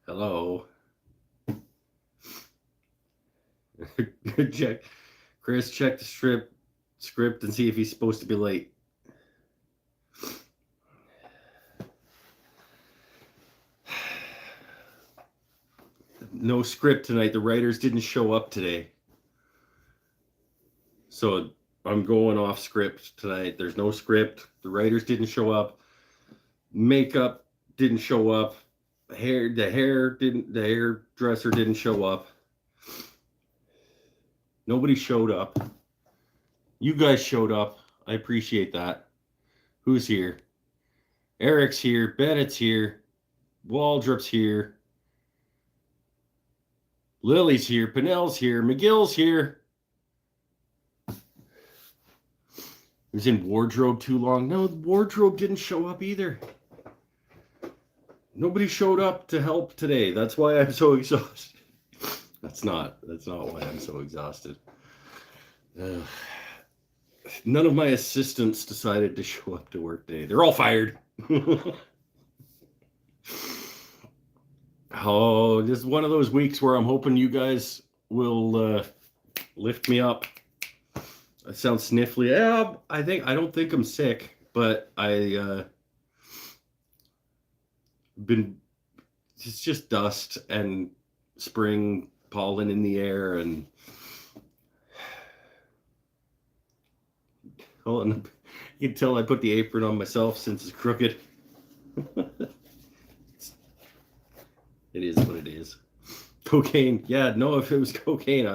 Hello. Check. Chris, check the script and see if he's supposed to be late. No script tonight. The writers didn't show up today. So I'm going off script tonight. There's no script. The writers didn't show up. Makeup didn't show up. The hairdresser didn't show up. Nobody showed up. You guys showed up. I appreciate that. Who's here? Eric's here. Bennett's here. Waldrop's here. Lily's here. Pinnell's here. McGill's here. He was in wardrobe too long. No, the wardrobe didn't show up either. Nobody showed up to help today. That's why I'm so exhausted. That's not why I'm so exhausted. None of my assistants decided to show up to work today. They're all fired. Oh, this is one of those weeks where I'm hoping you guys will lift me up. I sound sniffly. Yeah, I don't think I'm sick, but it's just dust and spring pollen in the air, and you can tell I put the apron on myself since it's crooked. It is what it is. Cocaine. Yeah, no, if it was cocaine,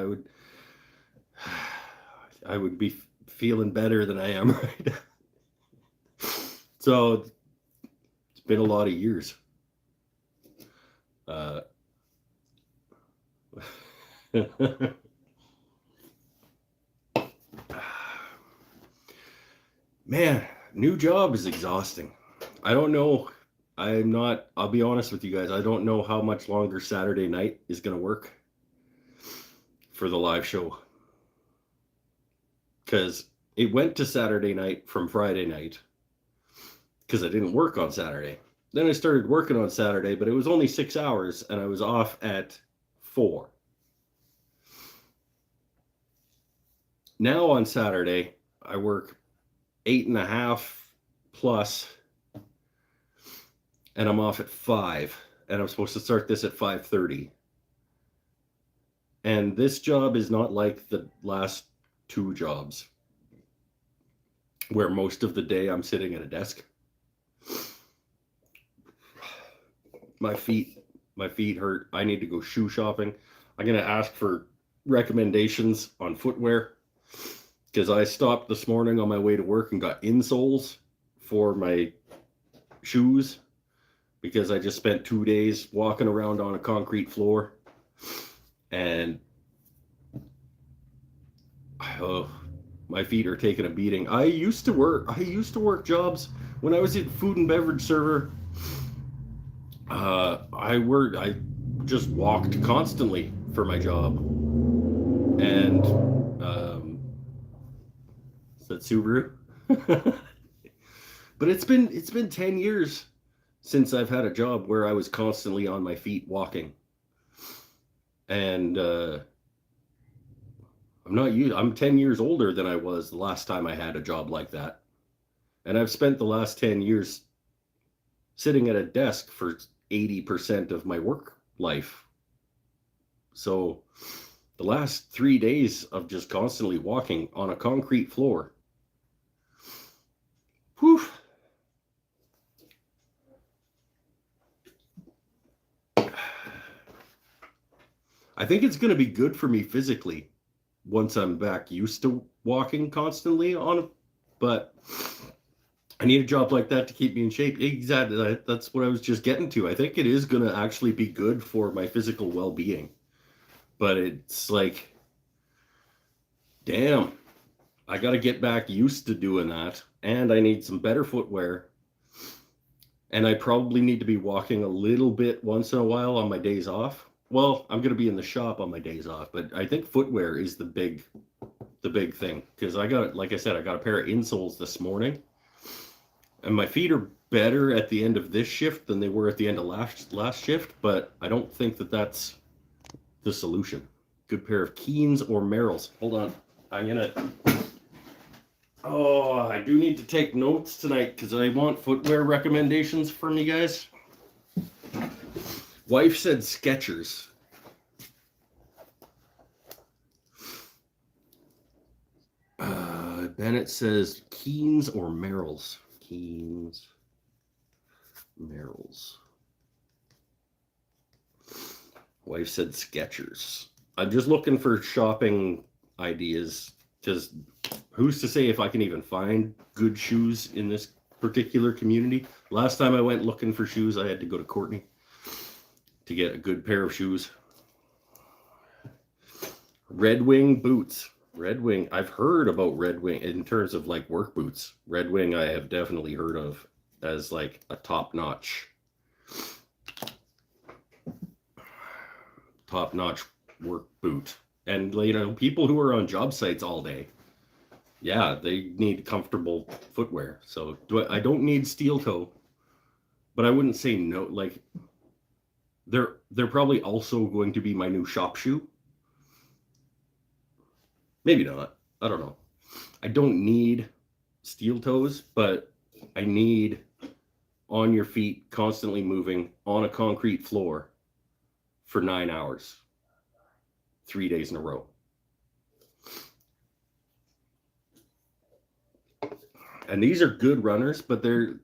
I would be feeling better than I am right now. So it's been a lot of years. Man, new job is exhausting. I don't know. I'll be honest with you guys. I don't know how much longer Saturday night is going to work for the live show. Because it went to Saturday night from Friday night. Because I didn't work on Saturday. Then I started working on Saturday, but it was only 6 hours and I was off at 4. Now on Saturday, I work 8.5 plus, and I'm off at 5, and I'm supposed to start this at 5:30. And this job is not like the last 2 jobs where most of the day I'm sitting at a desk. My feet hurt. I need to go shoe shopping. I'm going to ask for recommendations on footwear because I stopped this morning on my way to work and got insoles for my shoes because I just spent 2 days walking around on a concrete floor, and my feet are taking a beating. I used to work jobs when I was at food and beverage server. I just walked constantly for my job, and is that Subaru? But it's been 10 years since I've had a job where I was constantly on my feet walking, and I'm 10 years older than I was the last time I had a job like that, and I've spent the last 10 years sitting at a desk for 80% of my work life. So the last 3 days of just constantly walking on a concrete floor. Whew. I think it's going to be good for me physically once I'm back used to walking constantly but I need a job like that to keep me in shape. Exactly. That's what I was just getting to. I think it is going to actually be good for my physical well-being. But it's like, damn, I got to get back used to doing that. And I need some better footwear. And I probably need to be walking a little bit once in a while on my days off. Well, I'm going to be in the shop on my days off, but I think footwear is the big thing. Because like I said, I got a pair of insoles this morning. And my feet are better at the end of this shift than they were at the end of last shift, but I don't think that that's the solution. Good pair of Keens or Merrells. Hold on. I'm going to... Oh, I do need to take notes tonight because I want footwear recommendations from you guys. Wife said Skechers. Bennett says Keens or Merrells. Keens, Merrells. Wife said Skechers. I'm just looking for shopping ideas because who's to say if I can even find good shoes in this particular community? Last time I went looking for shoes, I had to go to Courtney to get a good pair of shoes. Red Wing boots. Red Wing, I've heard about Red Wing in terms of like work boots. Red Wing I have definitely heard of as like a top-notch work boot. And you know, people who are on job sites all day, yeah, they need comfortable footwear. So I don't need steel toe, but I wouldn't say no. Like they're probably also going to be my new shop shoe. Maybe not. I don't know. I don't need steel toes, but I need on your feet, constantly moving on a concrete floor for 9 hours, 3 days in a row. And these are good runners, but they're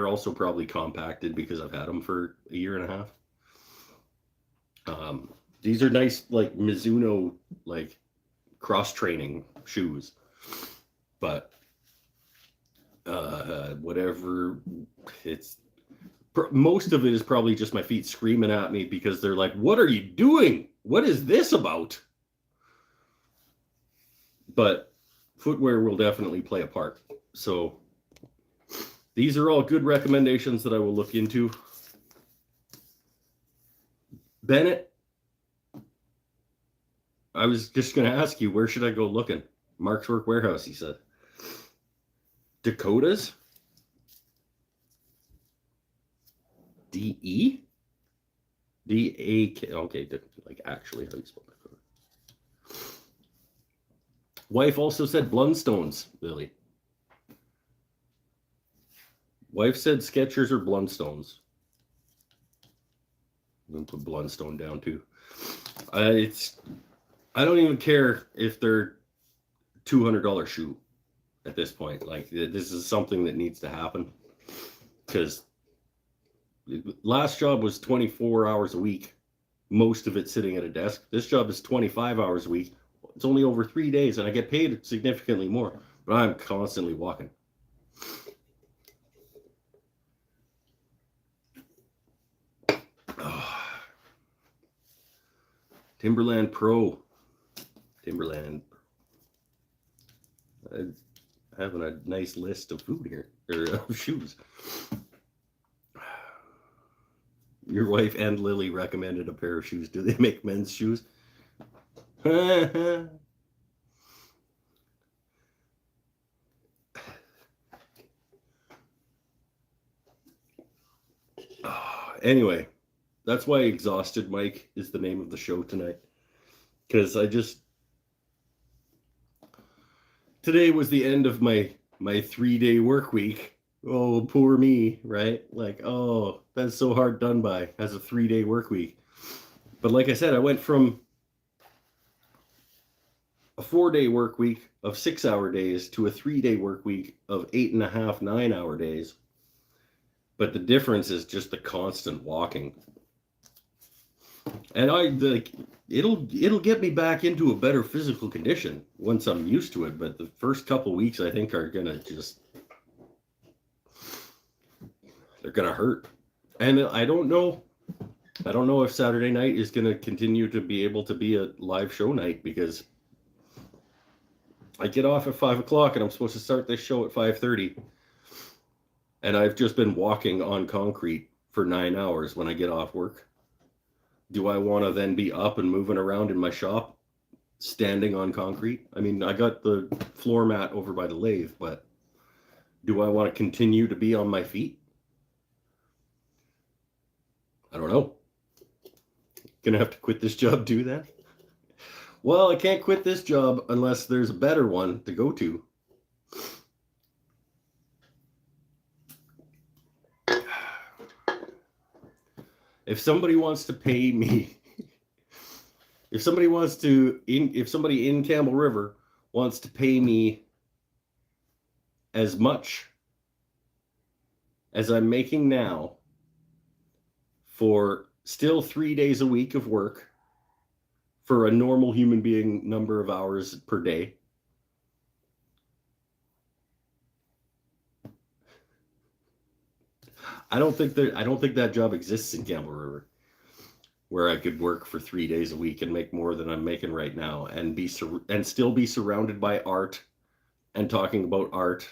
also probably compacted because I've had them for a year and a half. These are nice, like Mizuno, like cross-training shoes, but whatever, it's most of it is probably just my feet screaming at me because they're like, what are you doing? What is this about? But footwear will definitely play a part. So these are all good recommendations that I will look into. Bennett, I was just going to ask you, where should I go looking? Mark's Work Warehouse, he said. Dakotas? D-E? D-A-K. Okay, like actually how you spell Dakota. Wife also said Blundstones, Billy. Wife said Skechers or Blundstones. I'm going to put Blundstone down too. I don't even care if they're $200 shoe at this point. Like, this is something that needs to happen because last job was 24 hours a week, most of it sitting at a desk. This job is 25 hours a week. It's only over 3 days, and I get paid significantly more, but I'm constantly walking. Oh. Timberland Pro. Timberland. I'm having a nice list of food here, or of shoes. Your wife and Lily recommended a pair of shoes. Do they make men's shoes? Anyway, that's why Exhausted Mike is the name of the show tonight. Because today was the end of my 3-day work week. Oh, poor me, right? Like, oh, that's so hard done by as a 3-day work week. But like I said, I went from a 4-day work week of 6-hour days to a 3-day work week of 8.5, 9-hour days. But the difference is just the constant walking. And it'll get me back into a better physical condition once I'm used to it. But the first couple weeks, I think, are gonna they're gonna hurt. And I don't know if Saturday night is gonna continue to be able to be a live show night because I get off at 5 o'clock and I'm supposed to start this show at 5:30. And I've just been walking on concrete for 9 hours when I get off work. Do I want to then be up and moving around in my shop, standing on concrete? I mean, I got the floor mat over by the lathe, but Do I want to continue to be on my feet? I don't know. Gonna have to quit this job too then? Well, I can't quit this job unless there's a better one to go to. If somebody wants to pay me, if somebody in Campbell River wants to pay me as much as I'm making now for still 3 days a week of work for a normal human being number of hours per day, I don't think that job exists in Campbell River, where I could work for 3 days a week and make more than I'm making right now, and still be surrounded by art and talking about art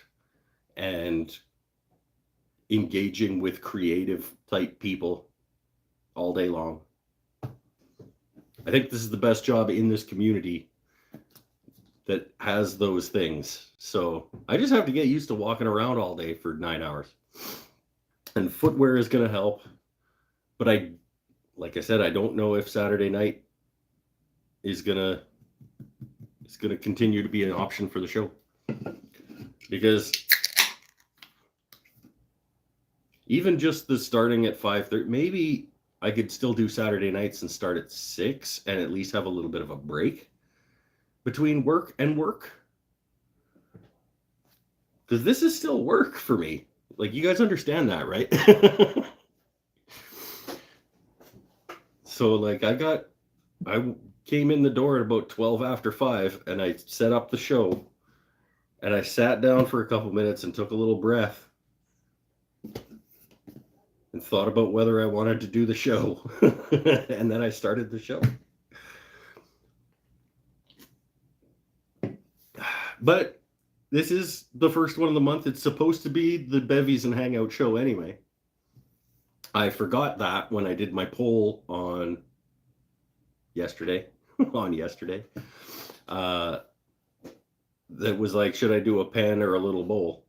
and engaging with creative type people all day long. I think this is the best job in this community that has those things. So I just have to get used to walking around all day for 9 hours. And footwear is going to help. But like I said, I don't know if Saturday night is going to continue to be an option for the show. Because even just the starting at 5:30, maybe I could still do Saturday nights and start at 6 and at least have a little bit of a break between work and work. Because this is still work for me. Like, you guys understand that, right? So, like, I came in the door at about 12 after 5, and I set up the show, and I sat down for a couple minutes and took a little breath and thought about whether I wanted to do the show. And then I started the show. But this is the first one of the month. It's supposed to be the Bevies and Hangout show anyway. I forgot that when I did my poll on yesterday. That was like, should I do a pen or a little bowl?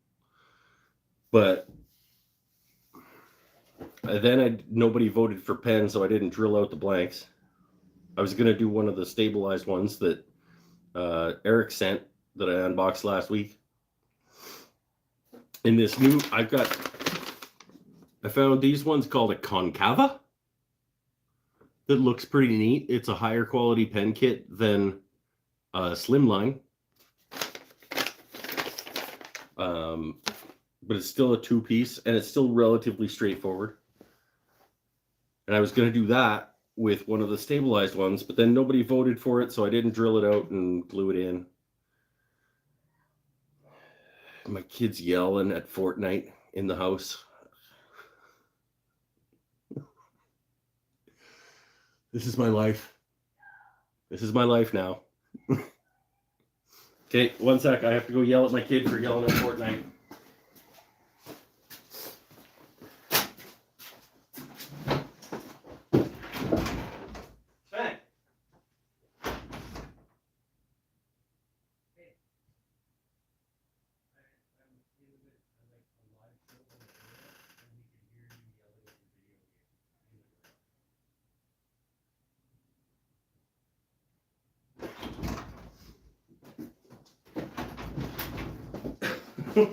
But then nobody voted for pen, so I didn't drill out the blanks. I was going to do one of the stabilized ones that Eric sent that I unboxed last week. In this new, I found these ones called a Concava. That looks pretty neat. It's a higher quality pen kit than Slimline. But it's still a 2-piece, and it's still relatively straightforward. And I was going to do that with one of the stabilized ones, but then nobody voted for it, so I didn't drill it out and glue it in. My kids yelling at Fortnite in the house. This is my life. This is my life now. Okay, one sec. I have to go yell at my kid for yelling at Fortnite. He's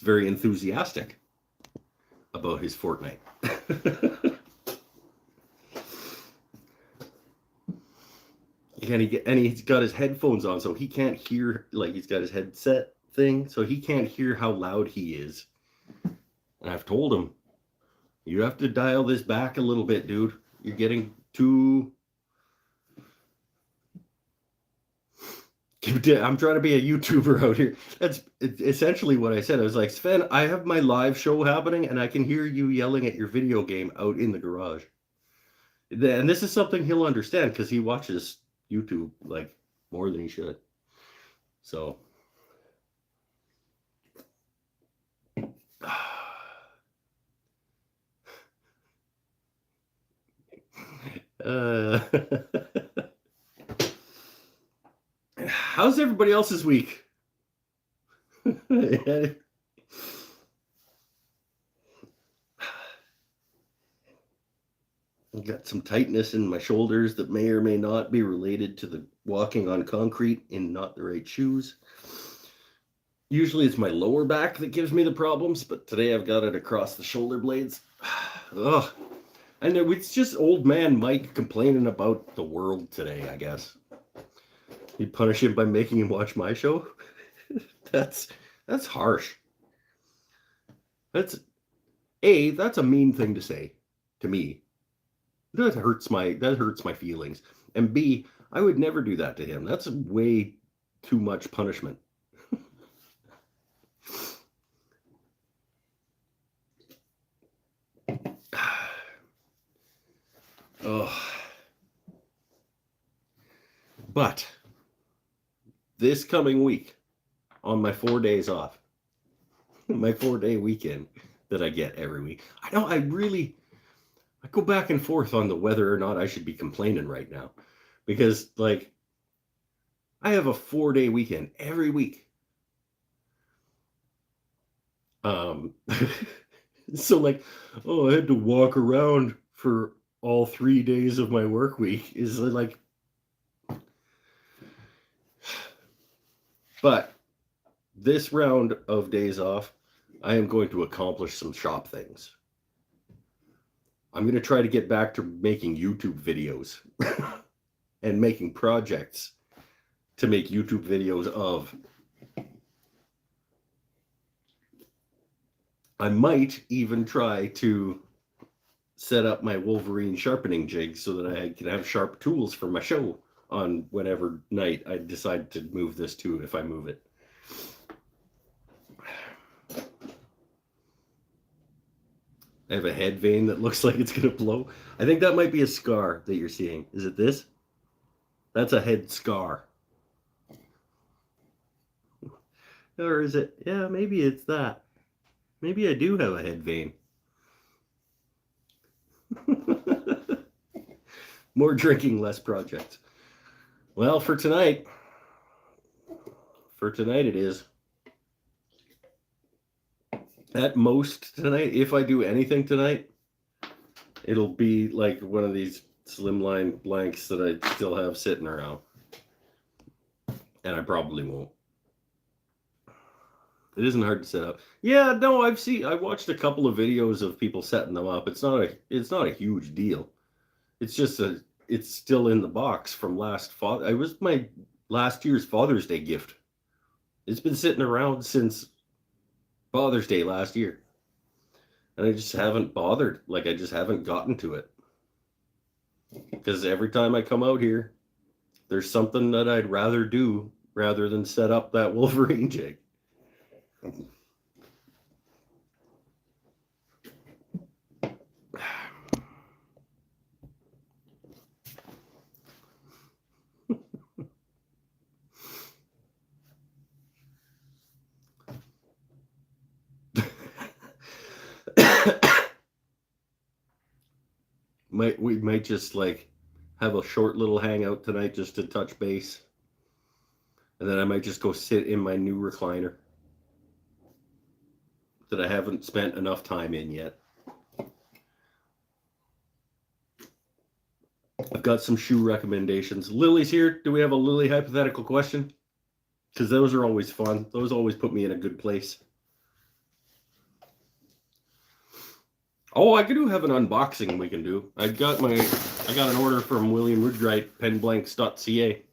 very enthusiastic about his Fortnite. And he's got his headphones on, so he can't hear, like, he's got his headset thing, so he can't hear how loud he is. And I've told him, you have to dial this back a little bit, dude. You're getting too... I'm trying to be a YouTuber out here. That's essentially what I said. I was like, Sven, I have my live show happening, and I can hear you yelling at your video game out in the garage. And this is something he'll understand, because he watches YouTube, like, more than he should. So... How's everybody else's week? I've got some tightness in my shoulders that may or may not be related to the walking on concrete in not the right shoes. Usually it's my lower back that gives me the problems, but today I've got it across the shoulder blades. Ugh. And it's just old man Mike complaining about the world today, I guess. You punish him by making him watch my show? That's harsh. That's a mean thing to say to me. That hurts my feelings. And B, I would never do that to him. That's way too much punishment. Oh. But this coming week, on my 4 days off, my 4-day weekend that I get every week, I go back and forth on the whether or not I should be complaining right now, because like I have a 4-day weekend every week. So like, oh, I had to walk around for all 3 days of my work week is like, but this round of days off, I am going to accomplish some shop things. I'm going to try to get back to making YouTube videos and making projects to make YouTube videos of. I might even try to set up my Wolverine sharpening jig so that I can have sharp tools for my show on whatever night I decide to move this to, if I move it. I have a head vein that looks like it's going to blow. I think that might be a scar that you're seeing. Is it this? That's a head scar. Or is it? Yeah, maybe it's that. Maybe I do have a head vein. More drinking, less projects. Well, for tonight it is. At most tonight, if I do anything tonight, it'll be like one of these slimline blanks that I still have sitting around. And I probably won't. It isn't hard to set up. Yeah, no, I watched a couple of videos of people setting them up. It's not a huge deal. It's just it's still in the box from it was my last year's Father's Day gift. It's been sitting around since Father's Day last year. And I just haven't bothered. Like, I just haven't gotten to it. Because every time I come out here, there's something that I'd rather do rather than set up that Wolverine jig. We might just like have a short little hangout tonight just to touch base. And then I might just go sit in my new recliner that I haven't spent enough time in yet. I've got some shoe recommendations. Lily's here. Do we have a Lily hypothetical question? Because those are always fun. Those always put me in a good place. Oh, I do have an unboxing we can do. I got an order from William Woodwright, penblanks.ca,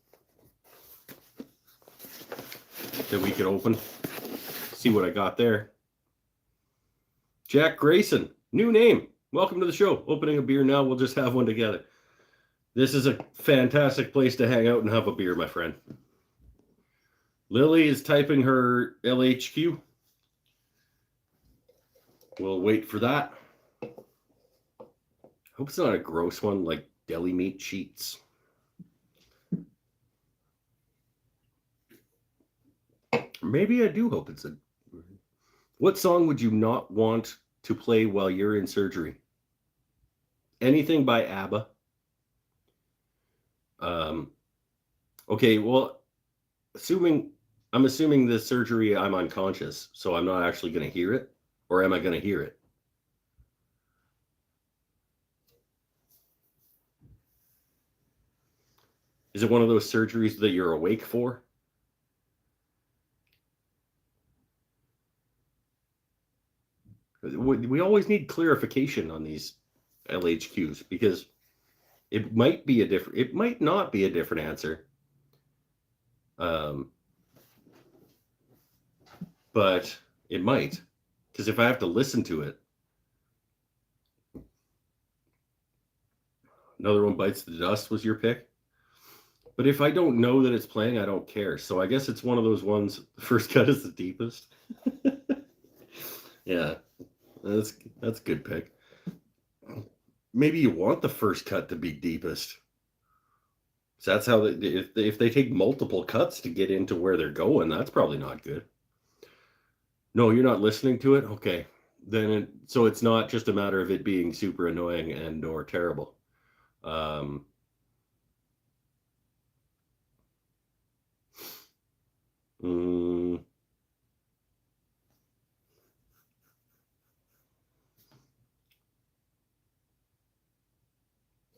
that we could open. See what I got there. Jack Grayson, new name. Welcome to the show. Opening a beer now. We'll just have one together. This is a fantastic place to hang out and have a beer, my friend. Lily is typing her LHQ. We'll wait for that. Hope it's not a gross one like deli meat sheets. Maybe I do hope it's a... What song would you not want to play while you're in surgery? Anything by ABBA. Okay, well, I'm assuming the surgery I'm unconscious, so I'm not actually going to hear it, or am I going to hear it? Is it one of those surgeries that you're awake for? We always need clarification on these LHQs because it might not be a different answer. But it might, because if I have to listen to it, Another One Bites the Dust was your pick. But if I don't know that it's playing, I don't care. So I guess it's one of those ones. The first cut is the deepest. Yeah, that's a good pick. Maybe you want the first cut to be deepest. So that's how if they take multiple cuts to get into where they're going, that's probably not good. No, you're not listening to it. Okay, then so it's not just a matter of it being super annoying and or terrible.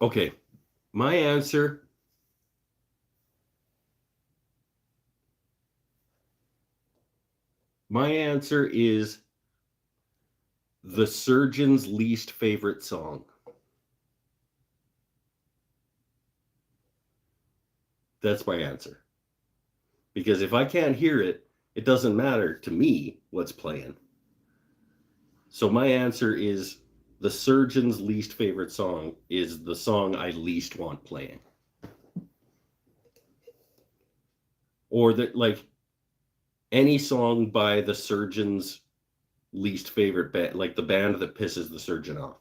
Okay, my answer is the surgeon's least favorite song. That's my answer. Because if I can't hear it, it doesn't matter to me what's playing. So my answer is the surgeon's least favorite song is the song I least want playing. Or that, like, any song by the surgeon's least favorite band, like the band that pisses the surgeon off.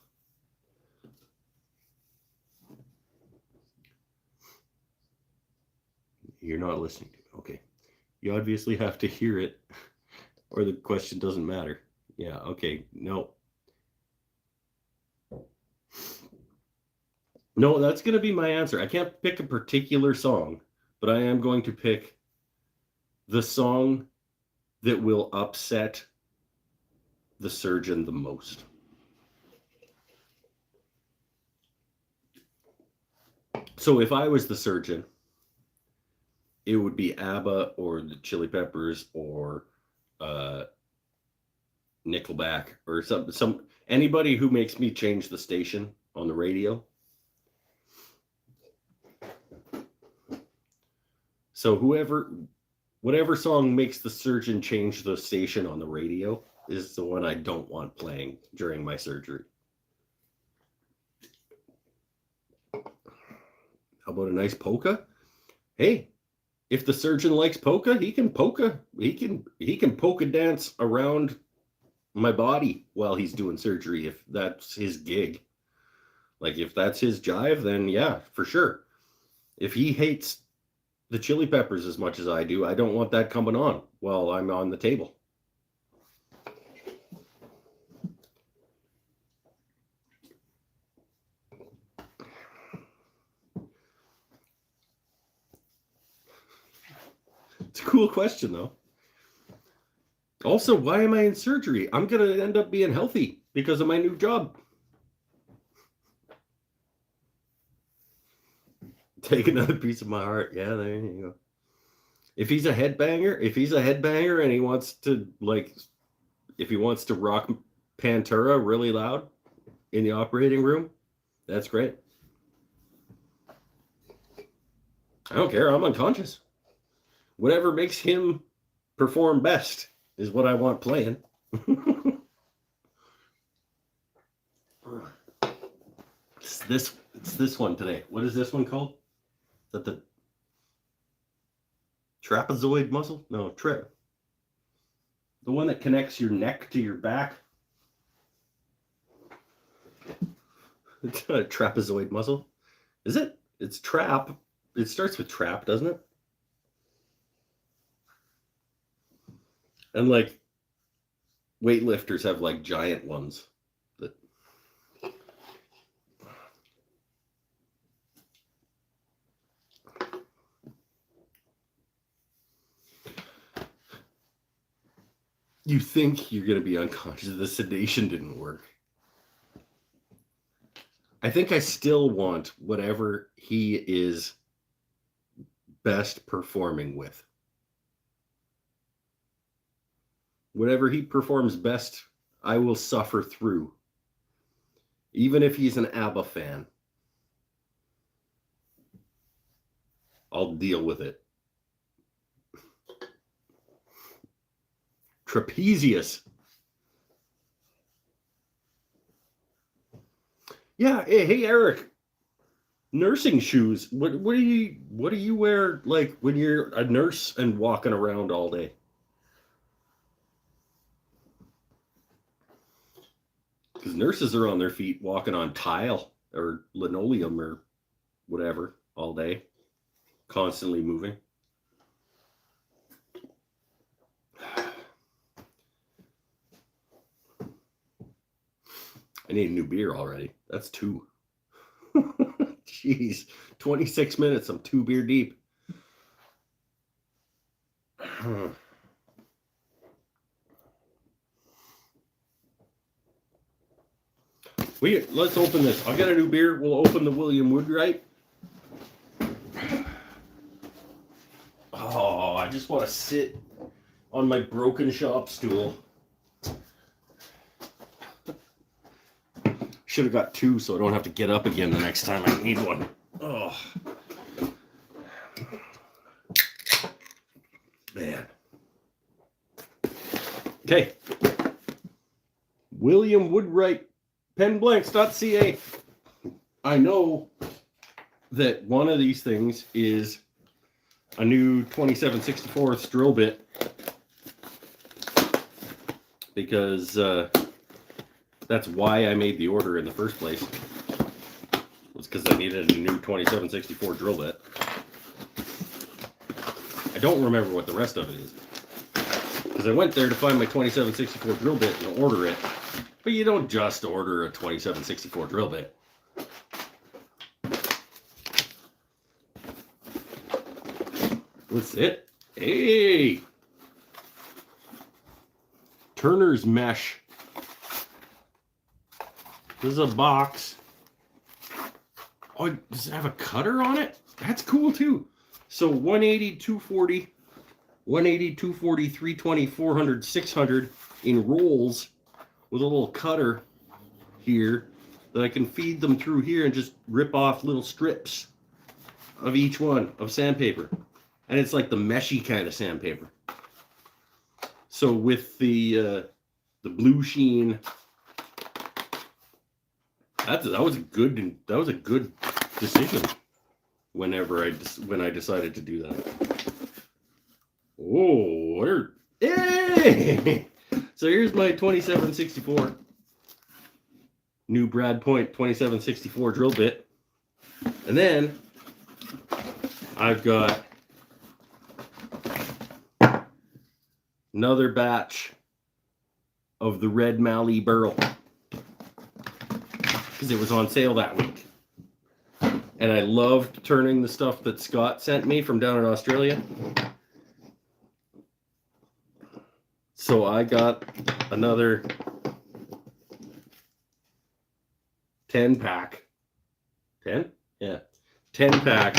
You're not listening to it. Okay. You obviously have to hear it or the question doesn't matter. Yeah, okay. No. No, that's going to be my answer. I can't pick a particular song, but I am going to pick the song that will upset the surgeon the most. So if I was the surgeon, it would be ABBA or the Chili Peppers or Nickelback or some anybody who makes me change the station on the radio. So whatever song makes the surgeon change the station on the radio is the one I don't want playing during my surgery. How about a nice polka? Hey, if the surgeon likes polka, he can polka dance around my body while he's doing surgery if that's his gig. Like if that's his jive, then yeah, for sure. If he hates the Chili Peppers as much as I do, I don't want that coming on while I'm on the table. It's a cool question, though. Also, why am I in surgery? I'm going to end up being healthy because of my new job. Take another piece of my heart. Yeah, there you go. If he's a headbanger and he wants to, like, if he wants to rock Pantera really loud in the operating room, that's great. I don't care. I'm unconscious. Whatever makes him perform best is what I want playing. It's this one today. What is this one called? Is that the trapezoid muscle? No, the one that connects your neck to your back. It's a trapezoid muscle. Is it? It's trap. It starts with trap, doesn't it? And like weightlifters have like giant ones. You think you're going to be unconscious. The sedation didn't work. I think I still want whatever he is best performing with. Whatever he performs best, I will suffer through. Even if he's an ABBA fan, I'll deal with it. Trapezius. Yeah, hey Eric. Nursing shoes. What do you wear like when you're a nurse and walking around all day? Because nurses are on their feet walking on tile or linoleum or whatever all day, constantly moving. I need a new beer already. That's 2. Jeez, 26 minutes. I'm 2 beer deep. Let's open this. I'll get a new beer. We'll open the William Woodwright. Oh, I just want to sit on my broken shop stool. Should have got 2 so I don't have to get up again the next time I need one. Oh. Man. Okay. William Woodwright, penblanks.ca. I know that one of these things is a new 27/64 drill bit because that's why I made the order in the first place. It was because I needed a new 27/64 drill bit. I don't remember what the rest of it is. Because I went there to find my 27/64 drill bit and order it. But you don't just order a 27/64 drill bit. What's it? Hey! Turner's mesh. This is a box. Oh, does it have a cutter on it? That's cool too. So 180, 240, 180, 240, 320, 400, 600 in rolls with a little cutter here that I can feed them through here and just rip off little strips of each one of sandpaper. And it's like the meshy kind of sandpaper. So with the blue sheen, that was a good decision. When I decided to do that. Oh, hey! So here's my 27/64 new Brad Point 27/64 drill bit, and then I've got another batch of the red Mallee burl because it was on sale that week. And I loved turning the stuff that Scott sent me from down in Australia. So I got another 10-pack. 10? Yeah. 10-pack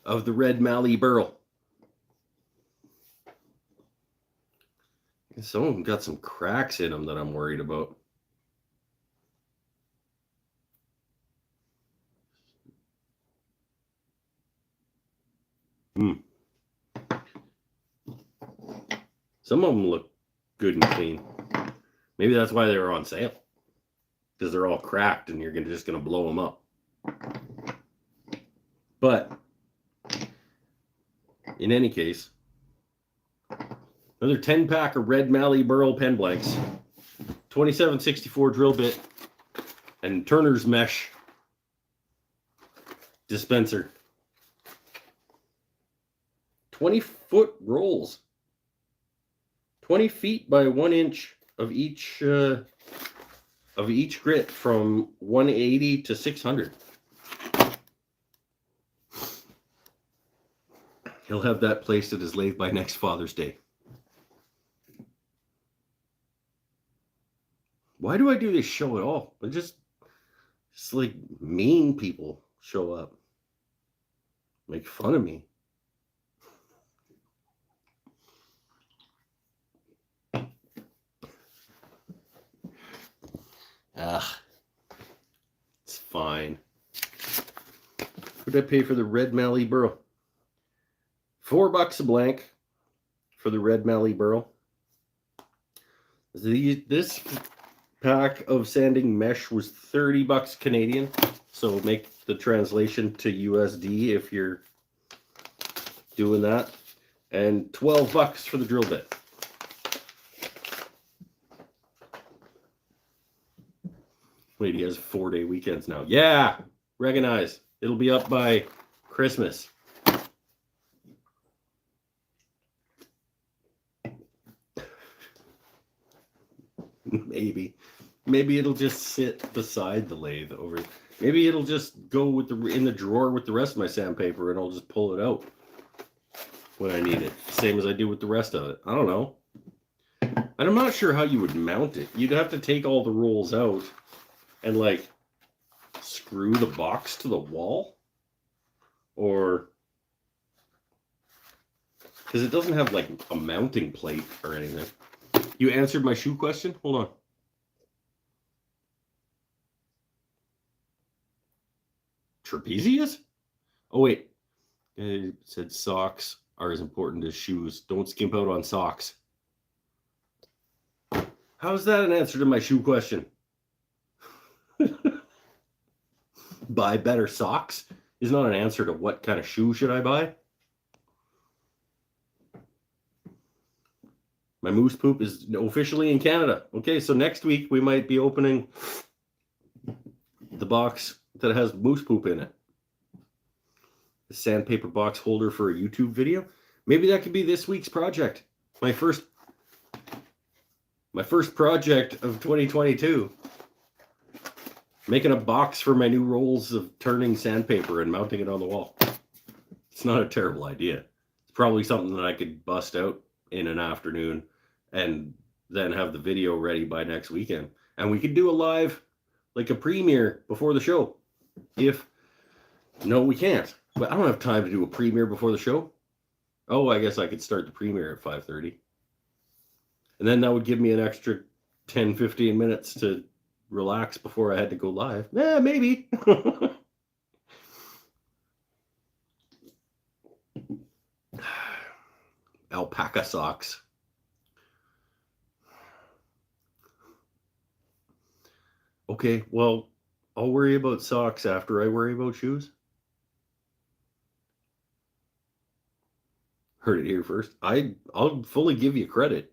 of the red Mallee burl. Some of them got some cracks in them that I'm worried about. Some of them look good and clean. Maybe that's why they were on sale. Because they're all cracked and you're just going to blow them up. But, in any case, another 10-pack of red Mallee burl pen blanks, 27/64 drill bit, and Turner's mesh dispenser. 20-foot rolls. 20 feet by 1 inch of each grit from 180 to 600. He'll have that placed at his lathe by next Father's Day. Why do I do this show at all? I just like mean people show up, make fun of me. It's fine. What did I pay for the red Mallee burl? $4 a blank for the red Mallee burl. This pack of sanding mesh was $30 Canadian. So make the translation to USD if you're doing that. And $12 for the drill bit. Wait, he has 4-day weekends now. Yeah, recognize. It'll be up by Christmas. Maybe it'll just sit beside the lathe over. Maybe it'll just go in the drawer with the rest of my sandpaper, and I'll just pull it out when I need it. Same as I do with the rest of it. I don't know. And I'm not sure how you would mount it. You'd have to take all the rolls out and like screw the box to the wall, or because it doesn't have like a mounting plate or anything. You answered my shoe question? Hold on. Trapezius? Oh, wait. It said socks are as important as shoes. Don't skimp out on socks. How is that an answer to my shoe question? Buy better socks is not an answer to what kind of shoe should I buy. My moose poop is officially in Canada. Okay, so next week we might be opening the box that has moose poop in it. The sandpaper box holder for a YouTube video. Maybe that could be this week's project. My first project of 2022. Making a box for my new rolls of turning sandpaper and mounting it on the wall. It's not a terrible idea. It's probably something that I could bust out in an afternoon and then have the video ready by next weekend. And we could do a live, like a premiere before the show. No, we can't. But I don't have time to do a premiere before the show. Oh, I guess I could start the premiere at 5:30. And then that would give me an extra 10, 15 minutes to relax before I had to go live. Yeah, maybe. Alpaca socks. Okay, well, I'll worry about socks after I worry about shoes. Heard it here first. I'll fully give you credit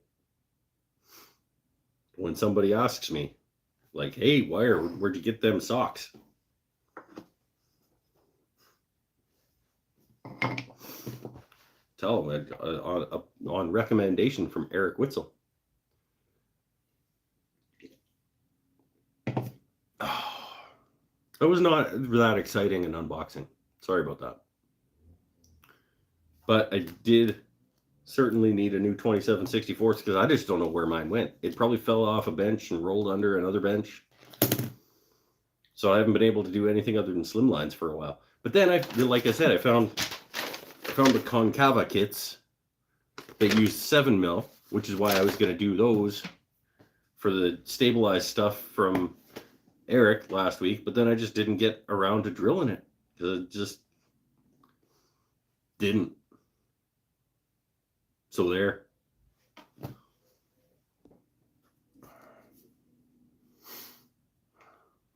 when somebody asks me, like, hey, where'd you get them socks? Tell them on recommendation from Eric Witzel. It was not that exciting an unboxing. Sorry about that. But I did certainly need a new 2764 because I just don't know where mine went. It probably fell off a bench and rolled under another bench. So I haven't been able to do anything other than slimlines for a while. But then like I said, I found the Concava kits that use 7mm, which is why I was going to do those for the stabilized stuff from Eric last week. But then I just didn't get around to drilling it because it just didn't. So there.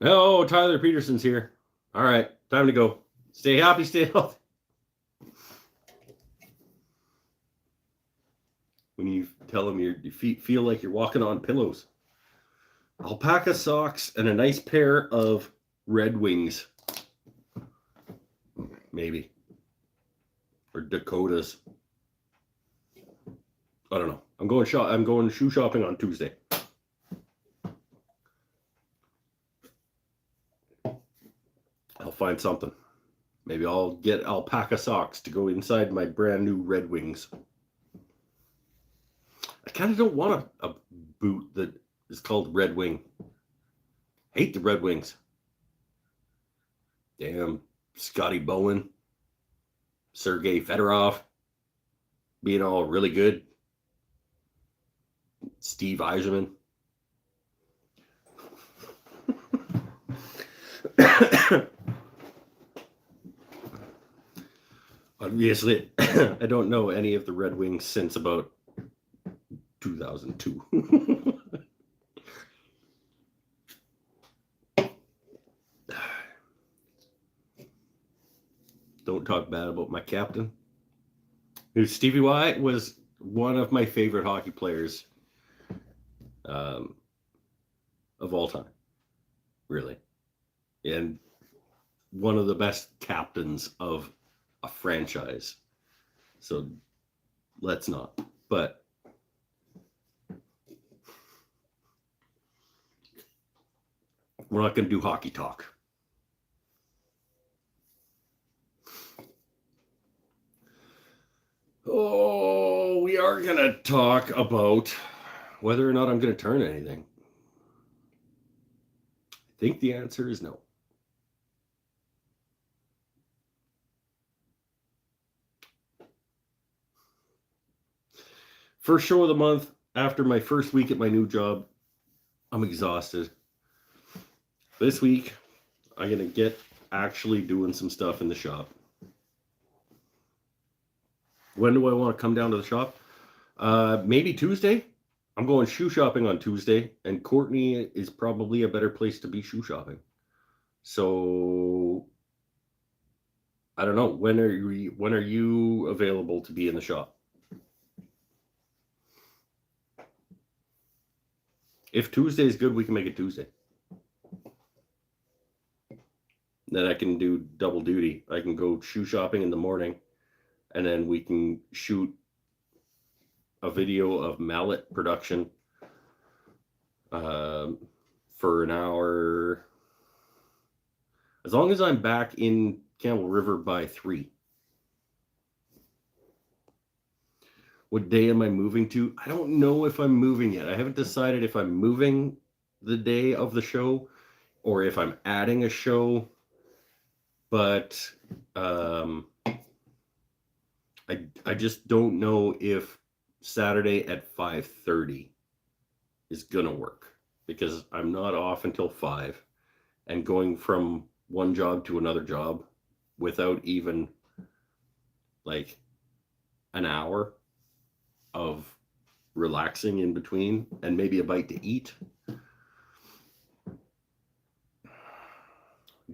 Oh, Tyler Peterson's here. All right, time to go. Stay happy, stay healthy. When you tell them your feet feel like you're walking on pillows. Alpaca socks and a nice pair of Red Wings. Maybe. Or Dakotas. I don't know. I'm going shoe shopping on Tuesday. I'll find something. Maybe I'll get alpaca socks to go inside my brand new Red Wings. I kind of don't want a boot that is called Red Wing. Hate the Red Wings. Damn, Scotty Bowen, Sergei Fedorov, being all really good. Steve Yzerman. Obviously, I don't know any of the Red Wings since about 2002. Don't talk bad about my captain. Stevie Y was one of my favorite hockey players of all time, really. And one of the best captains of a franchise. So let's not. But we're not going to do hockey talk. Oh, we are going to talk about whether or not I'm going to turn anything. I think the answer is no. First show of the month, after my first week at my new job, I'm exhausted. This week, I'm going to get actually doing some stuff in the shop. When do I want to come down to the shop? Maybe Tuesday. I'm going shoe shopping on Tuesday, and Courtney is probably a better place to be shoe shopping. So I don't know. When are you available to be in the shop? If Tuesday is good, we can make it Tuesday. Then I can do double duty. I can go shoe shopping in the morning, and then we can shoot a video of mallet production for an hour. As long as I'm back in Campbell River by 3. What day am I moving to? I don't know if I'm moving yet. I haven't decided if I'm moving the day of the show or if I'm adding a show. But I just don't know if Saturday at 5:30 is gonna work, because I'm not off until 5, and going from one job to another job without even like an hour of relaxing in between and maybe a bite to eat.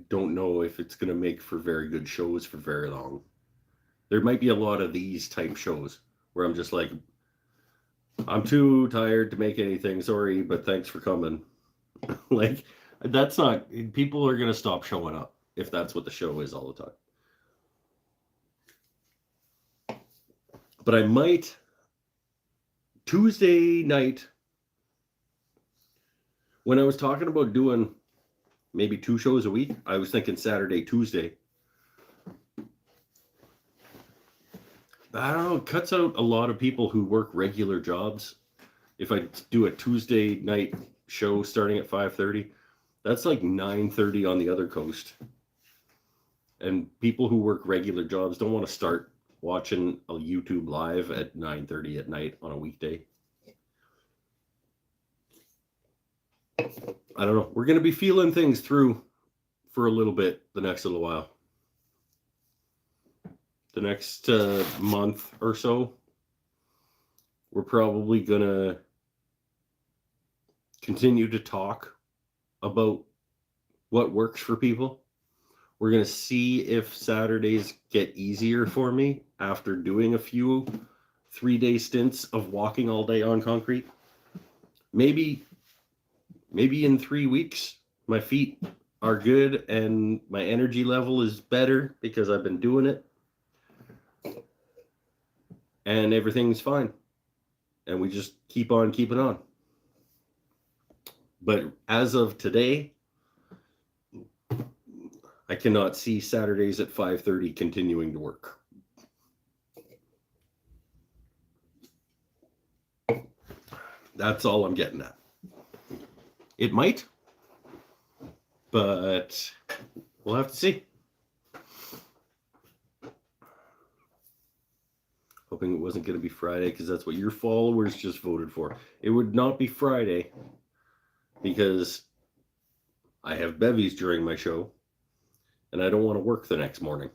Don't know if it's going to make for very good shows for very long. There might be a lot of these type shows where I'm just like, I'm too tired to make anything, sorry, but thanks for coming. Like, that's not, people are going to stop showing up if that's what the show is all the time. But I might, Tuesday night, when I was talking about doing maybe 2 shows a week, I was thinking Saturday, Tuesday. I don't know, it cuts out a lot of people who work regular jobs. If I do a Tuesday night show starting at 5:30, that's like 9:30 on the other coast. And people who work regular jobs don't want to start watching a YouTube live at 9:30 at night on a weekday. I don't know. We're going to be feeling things through for a little bit the next little while. The next month or so, we're probably going to continue to talk about what works for people. We're going to see if Saturdays get easier for me after doing a few 3-day stints of walking all day on concrete. Maybe in 3 weeks, my feet are good and my energy level is better because I've been doing it. And everything's fine. And we just keep on keeping on. But as of today, I cannot see Saturdays at 5:30 continuing to work. That's all I'm getting at. It might. But we'll have to see. Hoping it wasn't going to be Friday, because that's what your followers just voted for. It would not be Friday because I have bevies during my show and I don't want to work the next morning.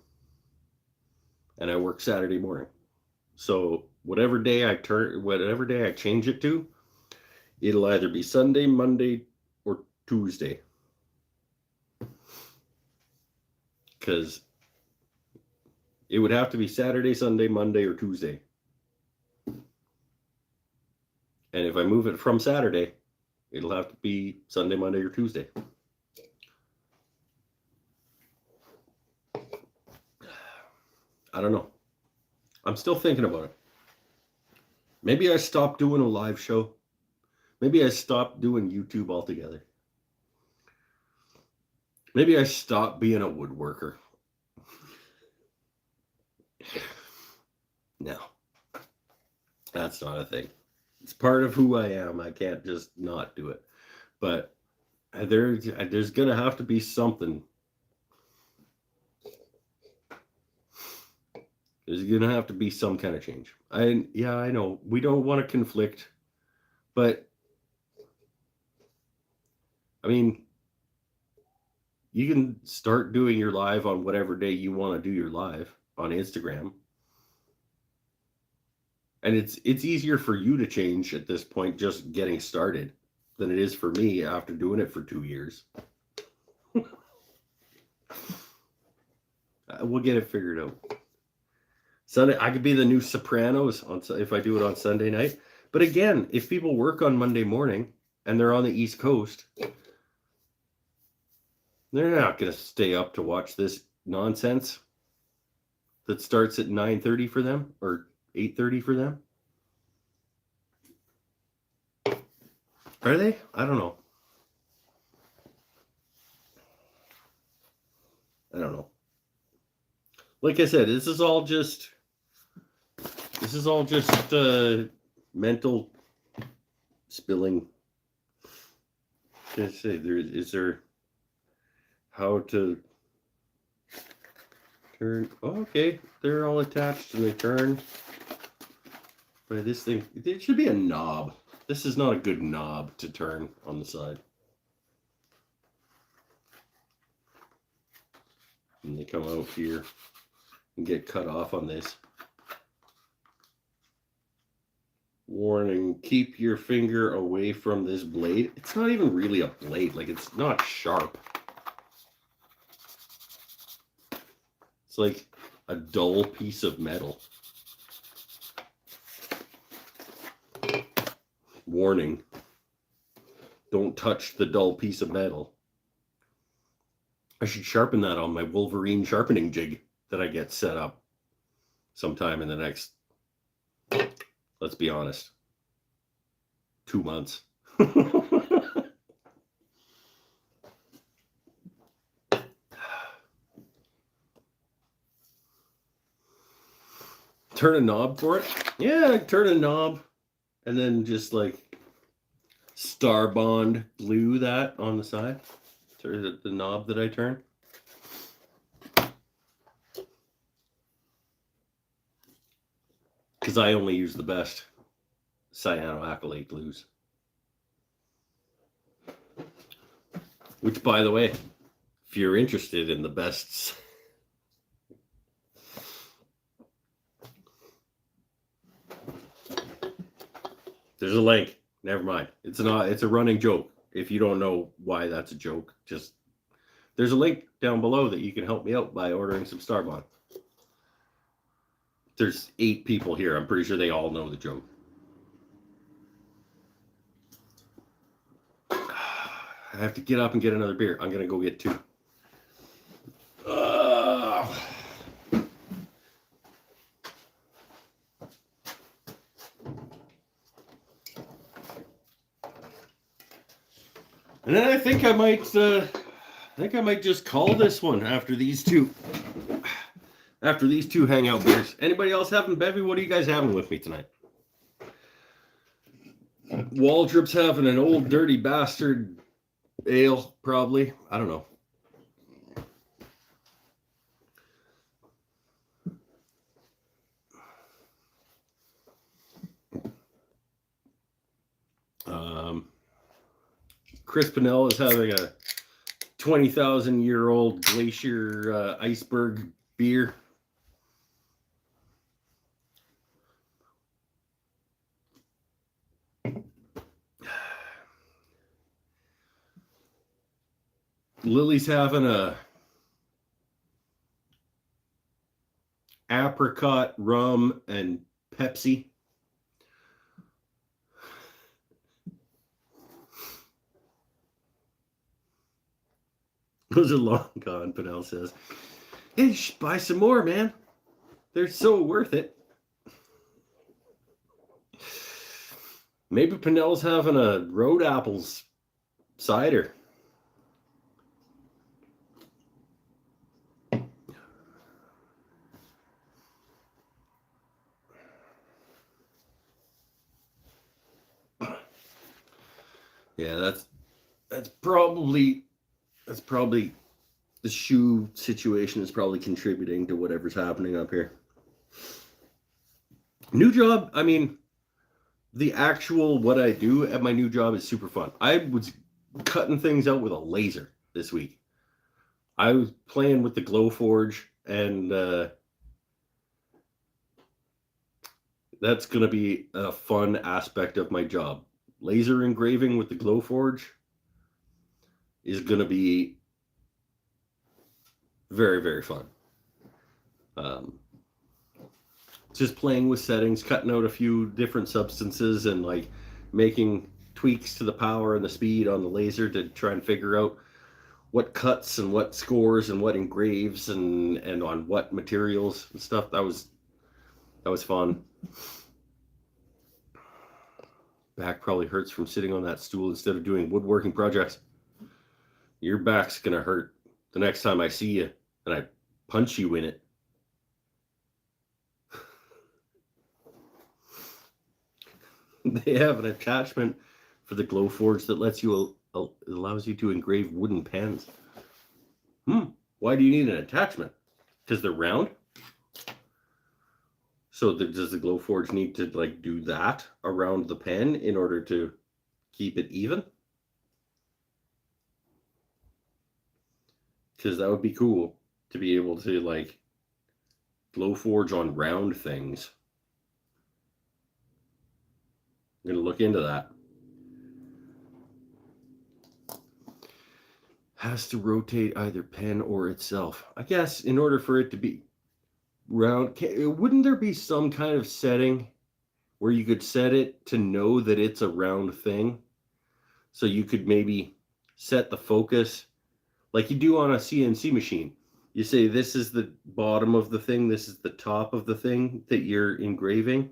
And I work Saturday morning. So whatever day I change it to, it'll either be Sunday, Monday, or Tuesday. Because it would have to be Saturday, Sunday, Monday, or Tuesday. And if I move it from Saturday, it'll have to be Sunday, Monday, or Tuesday. I don't know. I'm still thinking about it. Maybe I stopped doing a live show. Maybe I stopped doing YouTube altogether. Maybe I stopped being a woodworker. No, that's not a thing. It's part of who I am. I can't just not do it. But there's going to have to be something. There's going to have to be some kind of change. I know. We don't want to conflict. But, I mean, you can start doing your live on whatever day you want to do your live on Instagram. And it's easier for you to change at this point, just getting started, than it is for me after doing it for 2 years. We'll get it figured out. Sunday, I could be the new Sopranos if I do it on Sunday night. But again, if people work on Monday morning and they're on the East Coast, they're not going to stay up to watch this nonsense that starts at 9:30 for them or 8:30 for them. Are they? I don't know. Like I said, this is all just mental spilling. Can I say is there how to turn? Oh, okay, they're all attached and they turn. But this thing, it should be a knob. This is not a good knob to turn on the side. And they come out here and get cut off on this. Warning, keep your finger away from this blade. It's not even really a blade, like it's not sharp. It's like a dull piece of metal. Warning, don't touch the dull piece of metal. I should sharpen that on my Wolverine sharpening jig that I get set up sometime in the next, let's be honest, 2 months. Turn a knob for it? Yeah, turn a knob and then just like Star Bond glue that on the side. The knob that I turn. Because I only use the best cyanoacrylate glues. Which, by the way, if you're interested in the best, there's a link. Never mind. It's a running joke. If you don't know why that's a joke, just there's a link down below that you can help me out by ordering some Starbond. There's 8 people here. I'm pretty sure they all know the joke. I have to get up and get another beer. I'm going to go get 2. And then I think I might just call this one after these two hangout beers. Anybody else having bevy? What are you guys having with me tonight? Waldrop's having an old dirty bastard Ale, probably. I don't know. Chris Pinnell is having a 20,000-year-old glacier iceberg beer. Lily's having a apricot rum and Pepsi. Those are long gone, Pinnell says. Hey, you should buy some more, man. They're so worth it. Maybe Pinnell's having a Road Apples cider. Yeah, that's probably the shoe situation is probably contributing to whatever's happening up here. New job, I mean, the actual what I do at my new job is super fun. I was cutting things out with a laser this week. I was playing with the Glowforge, and that's going to be a fun aspect of my job. Laser engraving with the Glowforge is going to be very, very fun. Just playing with settings, cutting out a few different substances, and like making tweaks to the power and the speed on the laser to try and figure out what cuts and what scores and what engraves and on what materials and stuff. That was fun. Back probably hurts from sitting on that stool instead of doing woodworking projects. Your back's gonna hurt the next time I see you and I punch you in it. They have an attachment for the Glowforge that lets you allows you to engrave wooden pens. Why do you need an attachment? Because they're round. So does the Glowforge need to like do that around the pen in order to keep it even? Because that would be cool to be able to like Glowforge on round things. I'm going to look into that. Has to rotate either pen or itself. I guess in order for it to be round, wouldn't there be some kind of setting where you could set it to know that it's a round thing? So you could maybe set the focus like you do on a CNC machine. You say this is the bottom of the thing, this is the top of the thing that you're engraving.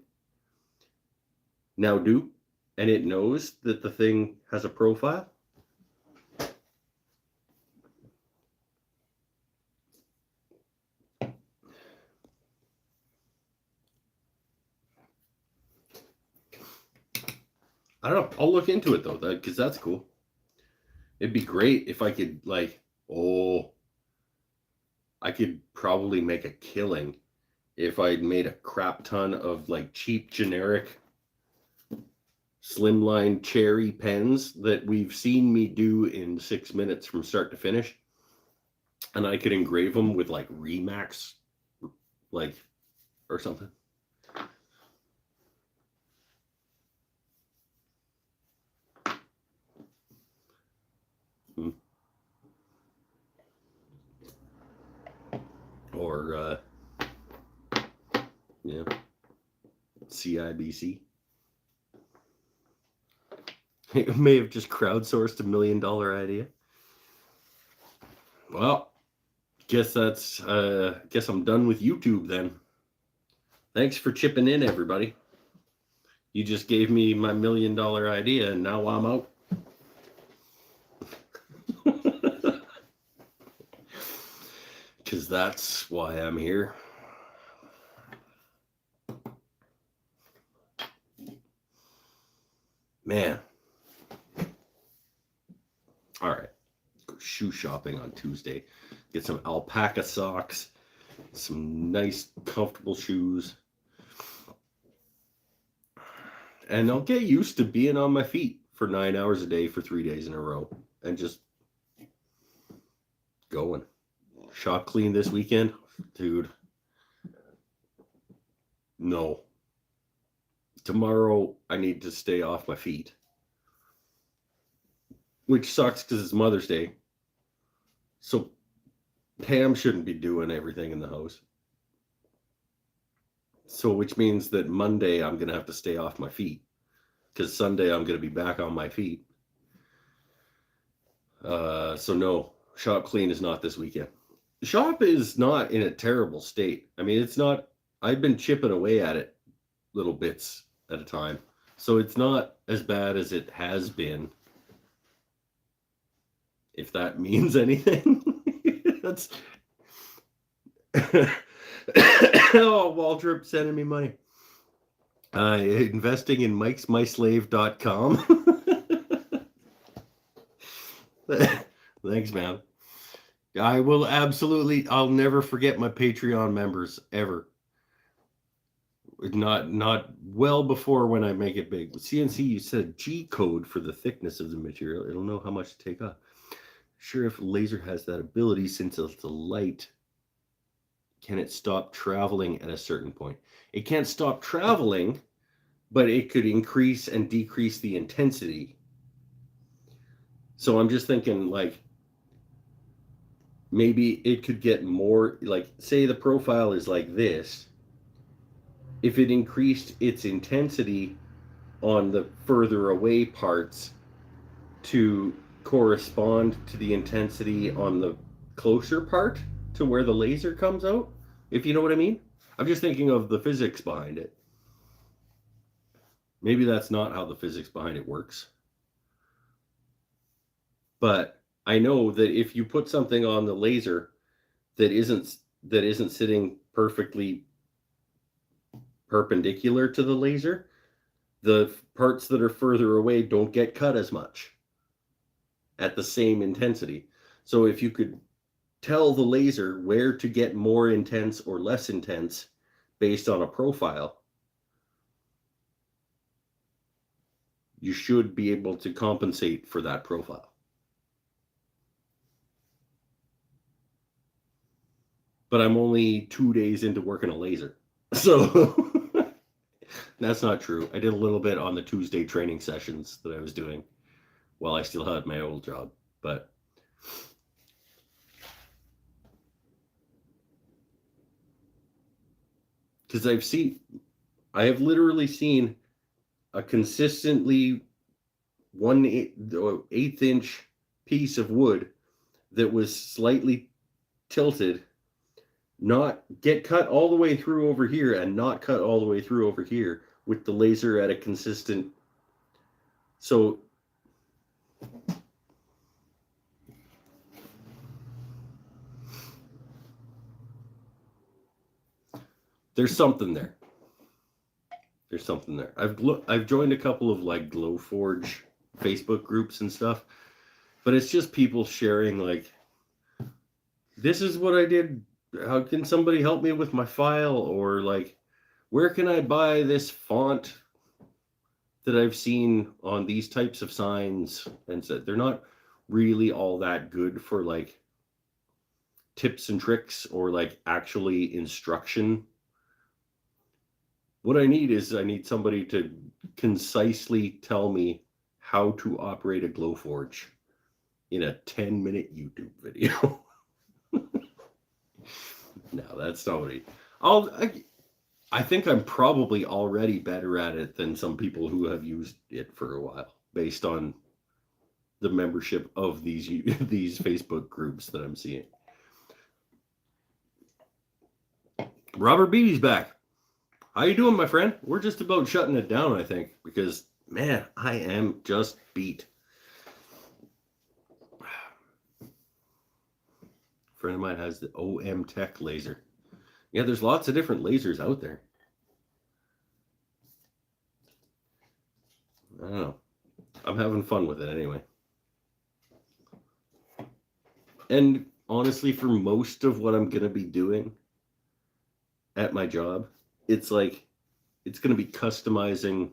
Now do, and it knows that the thing has a profile. I don't know. I'll look into it though, because that's cool. It'd be great if I could like, I could probably make a killing if I'd made a crap ton of like cheap generic slimline cherry pens that we've seen me do in 6 minutes from start to finish. And I could engrave them with like Remax, like, or something. Or, yeah, CIBC. It may have just crowdsourced $1 million idea. Well, guess I'm done with YouTube then. Thanks for chipping in, everybody. You just gave me my $1 million idea, and now I'm out. Because that's why I'm here. Man. All right. shoe shopping on Tuesday. Get some alpaca socks, some nice, comfortable shoes. And I'll get used to being on my feet for 9 hours a day for 3 days in a row and just going. Shop clean this weekend. Dude. No. Tomorrow, I need to stay off my feet. Which sucks because it's Mother's Day. So Pam shouldn't be doing everything in the house. So which means that Monday I'm going to have to stay off my feet. Because Sunday I'm going to be back on my feet. So no, shop clean is not this weekend. Shop is not in a terrible state. I mean, it's not, I've been chipping away at it little bits at a time. So it's not as bad as it has been. If that means anything. That's oh, Waldrop sending me money. Investing in mikesmyslave.com. Thanks, man. I will absolutely, I'll never forget my Patreon members ever. Not well before when I make it big. With CNC, you said G code for the thickness of the material. It'll know how much to take off. Sure, if laser has that ability, since it's a light, can it stop traveling at a certain point? It can't stop traveling, but it could increase and decrease the intensity. So I'm just thinking, like, maybe it could get more, like, say the profile is like this. If it increased its intensity on the further away parts to correspond to the intensity on the closer part to where the laser comes out, if you know what I mean. I'm just thinking of the physics behind it. Maybe that's not how the physics behind it works. But I know that if you put something on the laser that isn't sitting perfectly perpendicular to the laser, the parts that are further away don't get cut as much at the same intensity. So if you could tell the laser where to get more intense or less intense based on a profile, you should be able to compensate for that profile. But I'm only 2 days into working a laser. So that's not true. I did a little bit on the Tuesday training sessions that I was doing while I still had my old job. But because I have literally seen a consistently 1/8 inch piece of wood that was slightly tilted not get cut all the way through over here and not cut all the way through over here with the laser at a consistent. So there's something there. There's something there. I've joined a couple of like Glowforge Facebook groups and stuff, but it's just people sharing like, this is what I did. How can somebody help me with my file? Or like, where can I buy this font that I've seen on these types of signs? And so they're not really all that good for like tips and tricks or like actually instruction. What I need somebody to concisely tell me how to operate a Glowforge in a 10-minute YouTube video. No, that's not what I think I'm probably already better at it than some people who have used it for a while, based on the membership of these Facebook groups that I'm seeing. Robert Beaty's back. How you doing, my friend? We're just about shutting it down, I think, because, man, I am just beat. A friend of mine has the OM Tech laser. Yeah, there's lots of different lasers out there. I don't know. I'm having fun with it anyway. And honestly, for most of what I'm going to be doing at my job, it's like it's going to be customizing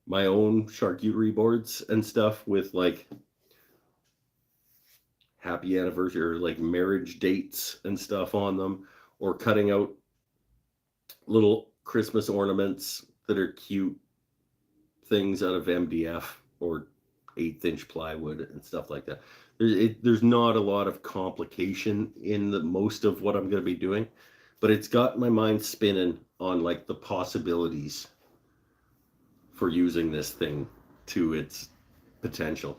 my own charcuterie boards and stuff with like happy anniversary or like marriage dates and stuff on them, or cutting out little Christmas ornaments that are cute things out of MDF or eighth inch plywood and stuff like that. There's not a lot of complication in the most of what I'm going to be doing, but it's got my mind spinning on like the possibilities for using this thing to its potential.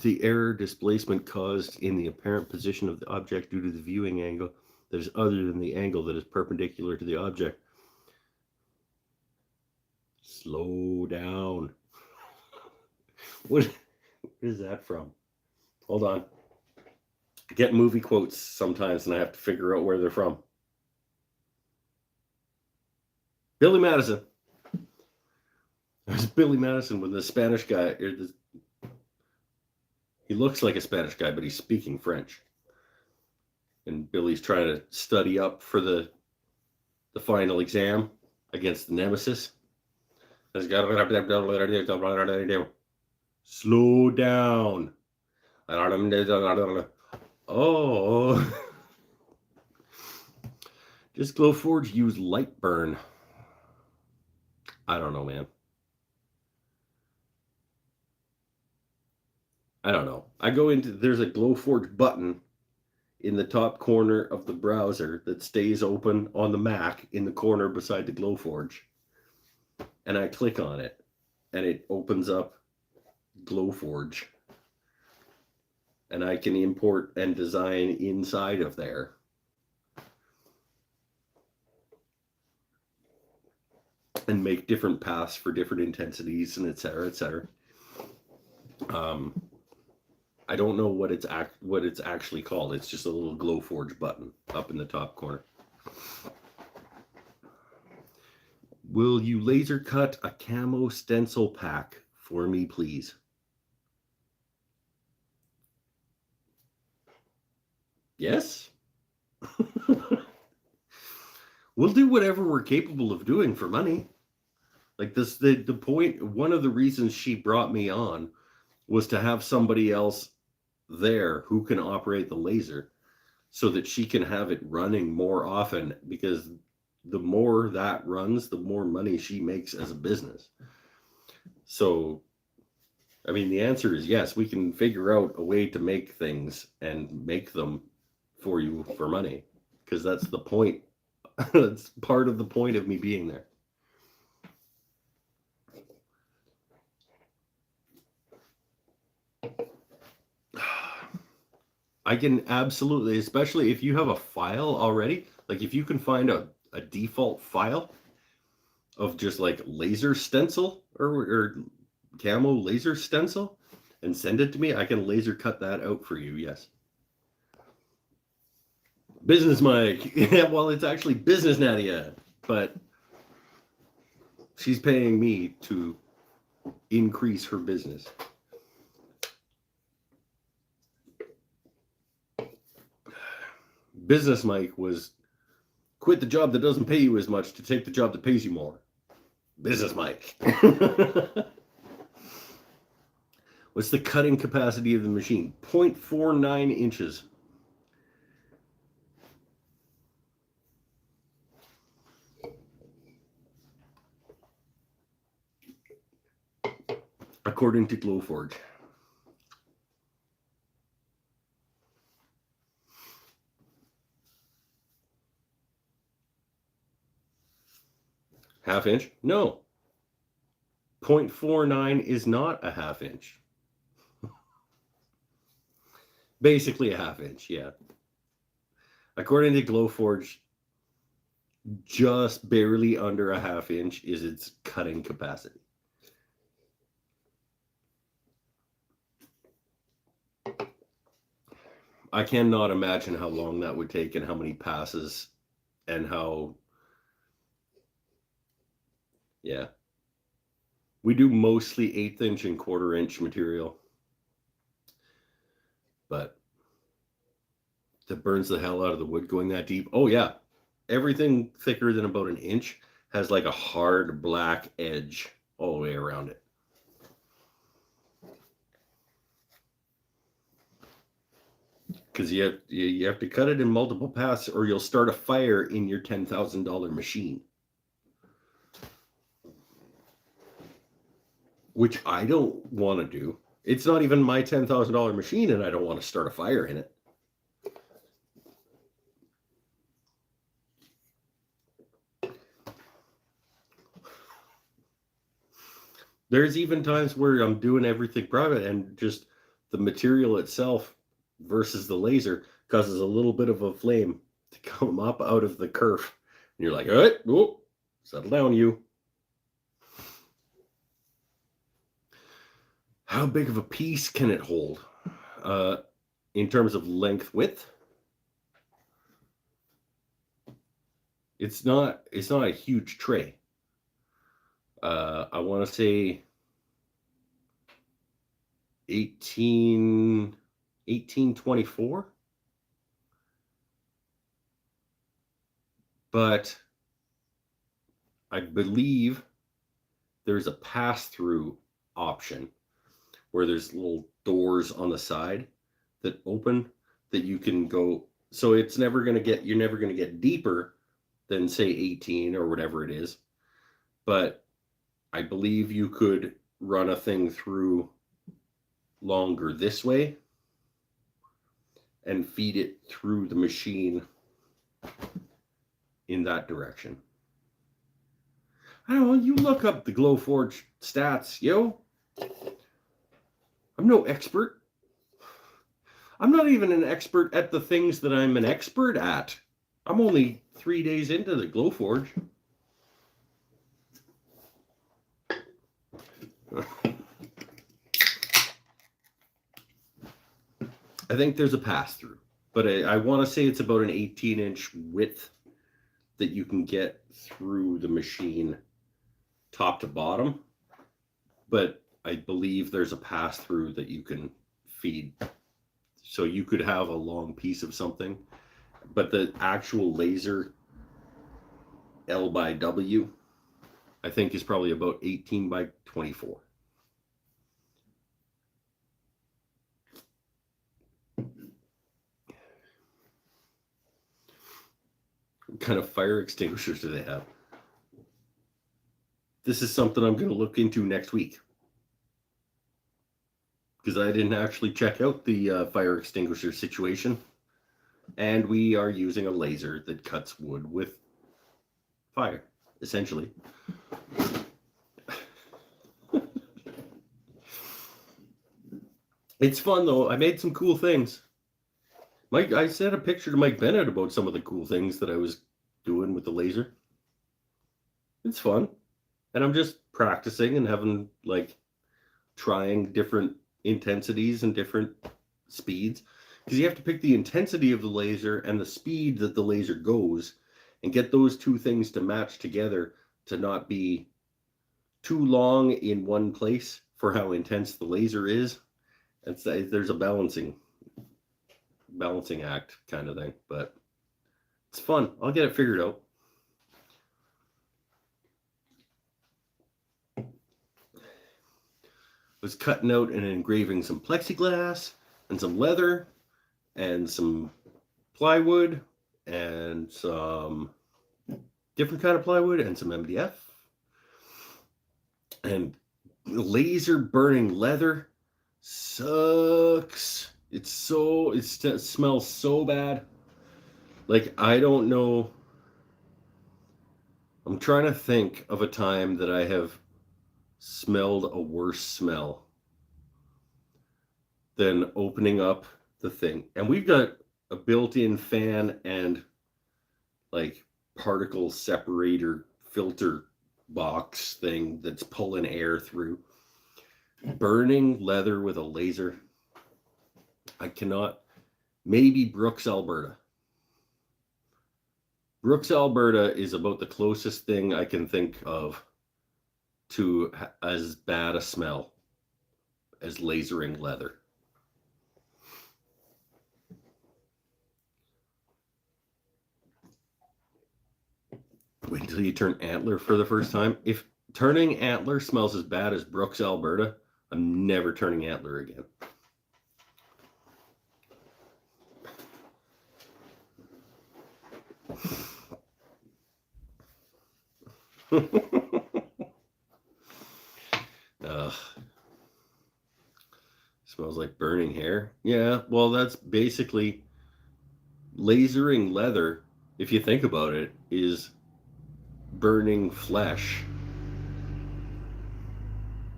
The error displacement caused in the apparent position of the object due to the viewing angle that is other than the angle that is perpendicular to the object. Slow down. What is that from? Hold on. I get movie quotes sometimes and I have to figure out where they're from. Billy Madison. There's Billy Madison with the Spanish guy. He looks like a Spanish guy, but he's speaking French. And Billy's trying to study up for the final exam against the nemesis. Slow down. Oh. Just Glowforge use light burn. I don't know, man. I don't know. I go into, there's a Glowforge button in the top corner of the browser that stays open on the Mac in the corner beside the Glowforge. And I click on it and it opens up Glowforge. And I can import and design inside of there. And make different paths for different intensities and et cetera, et cetera. I don't know what it's actually called. It's just a little Glowforge button up in the top corner. Will you laser cut a camo stencil pack for me, please? Yes. We'll do whatever we're capable of doing for money. Like this, the point, one of the reasons she brought me on was to have somebody else there who can operate the laser so that she can have it running more often, because the more that runs, the more money she makes as a business. So, I mean, the answer is yes, we can figure out a way to make things and make them for you for money, because that's the point. That's part of the point of me being there. I can absolutely, especially if you have a file already, like if you can find a default file of just like laser stencil or camo laser stencil and send it to me, I can laser cut that out for you. Yes. Business Mike. Yeah, well, it's actually Business Nadia, but she's paying me to increase her business. Business Mike was quit the job that doesn't pay you as much to take the job that pays you more. Business Mike. What's the cutting capacity of the machine? 0.49 inches. According to Glowforge. Half inch? No. 0.49 is not a half inch. Basically a half inch, yeah. According to Glowforge, just barely under a half inch is its cutting capacity. I cannot imagine how long that would take and how many passes and how Yeah. We do mostly 1/8 inch and 1/4 inch material. But that burns the hell out of the wood going that deep. Oh, yeah. Everything thicker than about 1 inch has like a hard black edge all the way around it. Because you have to cut it in multiple paths or you'll start a fire in your $10,000 machine. Which I don't want to do. It's not even my $10,000 machine and I don't want to start a fire in it. There's even times where I'm doing everything private and just the material itself versus the laser causes a little bit of a flame to come up out of the kerf. And you're like, all right, whoa, settle down, you. How big of a piece can it hold? In terms of length, width? It's not a huge tray. I want to say 1824. But I believe there's a pass-through option where there's little doors on the side that open that you can go. So it's never going to get, you're never going to get deeper than say 18 or whatever it is. But I believe you could run a thing through longer this way and feed it through the machine in that direction. I don't know, you look up the Glowforge stats, yo. I'm no expert. I'm not even an expert at the things that I'm an expert at. I'm only 3 days into the Glowforge. I think there's a pass-through, but I want to say it's about an 18-inch width that you can get through the machine top to bottom, but I believe there's a pass-through that you can feed. So you could have a long piece of something, but the actual laser L by W, I think is probably about 18 by 24. What kind of fire extinguishers do they have? This is something I'm going to look into next week. Because I didn't actually check out the fire extinguisher situation. And we are using a laser that cuts wood with fire, essentially. It's fun, though. I made some cool things. I sent a picture to Mike Bennett about some of the cool things that I was doing with the laser. It's fun. And I'm just practicing and having, trying different intensities and different speeds. Because you have to pick the intensity of the laser and the speed that the laser goes and get those two things to match together to not be too long in one place for how intense the laser is. There's a balancing act kind of thing, but it's fun. I'll get it figured out. I was cutting out and engraving some plexiglass and some leather and some plywood and some different kind of plywood and some MDF and laser burning leather sucks. It smells so bad. I don't know. I'm trying to think of a time that I have smelled a worse smell than opening up the thing. And we've got a built-in fan and particle separator filter box thing that's pulling air through. Burning leather with a laser. I cannot. Maybe Brooks, Alberta. Brooks, Alberta is about the closest thing I can think of to as bad a smell as lasering leather. Wait until you turn antler for the first time. If turning antler smells as bad as Brooks, Alberta, I'm never turning antler again. Smells like burning hair. Yeah, well, that's basically lasering leather, if you think about it, is burning flesh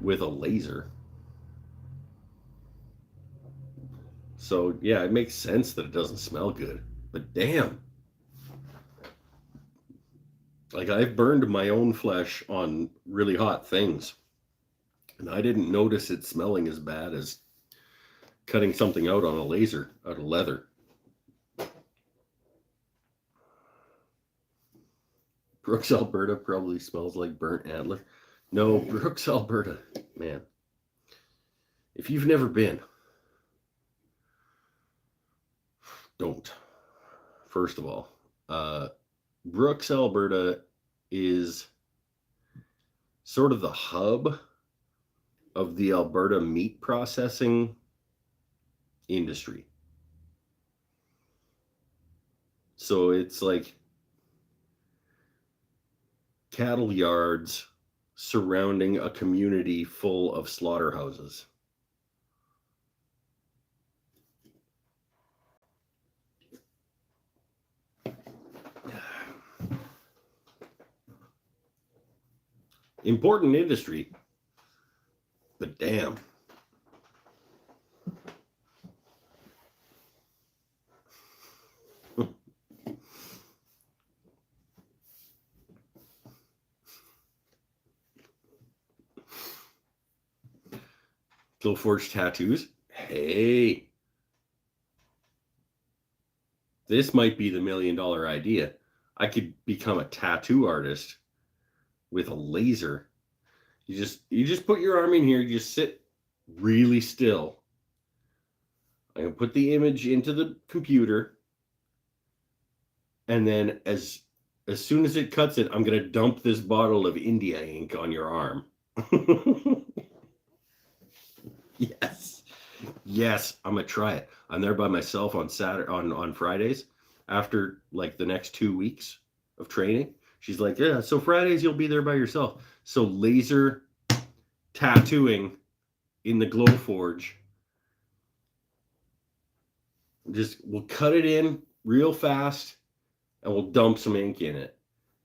with a laser. So, yeah, it makes sense that it doesn't smell good. But damn. Like, I've burned my own flesh on really hot things, and I didn't notice it smelling as bad as cutting something out on a laser out of leather. Brooks, Alberta probably smells like burnt antler. No, Brooks, Alberta, man. If you've never been, don't. First of all, Brooks, Alberta is sort of the hub of the Alberta meat processing industry. So it's like cattle yards surrounding a community full of slaughterhouses. Important industry, but damn. Glowforge tattoos. Hey, this might be the $1 million idea. I could become a tattoo artist with a laser. You just put your arm in here, you just sit really still. I'm gonna put the image into the computer, and then as soon as it cuts it, I'm gonna dump this bottle of India ink on your arm. Yes, I'm gonna try it. I'm there by myself on Saturday, on Fridays, after like the next 2 weeks of training. She's like, yeah, so Fridays you'll be there by yourself. So laser tattooing in the Glowforge. Just we'll cut it in real fast, and we'll dump some ink in it,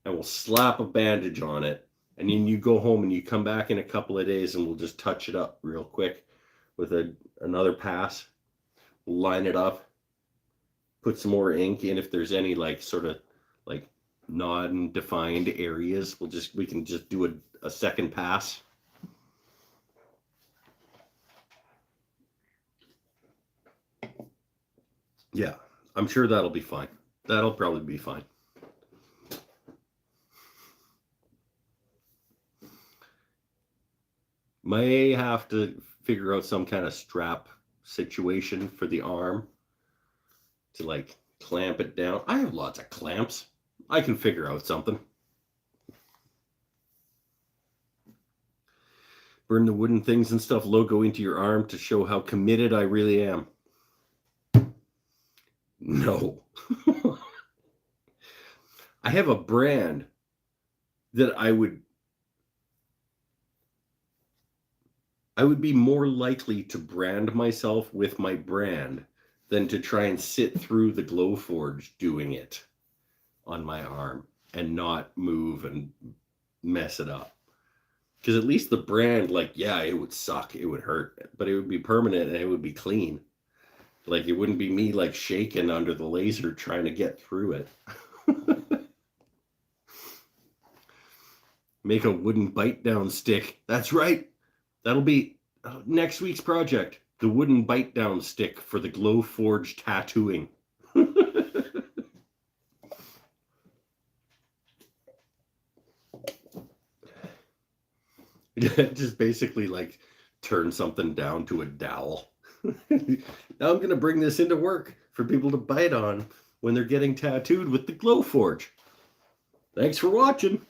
and we'll slap a bandage on it, and then you go home and you come back in a couple of days, and we'll just touch it up real quick with another pass. We'll line it up, put some more ink in if there's any like sort of like non-defined areas. We can just do a second pass. Yeah, I'm sure that'll be fine. That'll probably be fine. May have to figure out some kind of strap situation for the arm to like clamp it down. I have lots of clamps. I can figure out something. Burn the wooden things and stuff logo into your arm to show how committed I really am. No. I have a brand that I would be more likely to brand myself with my brand than to try and sit through the Glowforge doing it on my arm and not move and mess it up. Because at least the brand, like, yeah, it would suck, it would hurt, but it would be permanent and it would be clean. Like, it wouldn't be me like shaking under the laser trying to get through it. Make a wooden bite down stick. That's right. That'll be next week's project. The wooden bite down stick for the Glowforge tattooing. Just basically like turn something down to a dowel. Now I'm gonna bring this into work for people to bite on when they're getting tattooed with the Glowforge. Thanks for watching.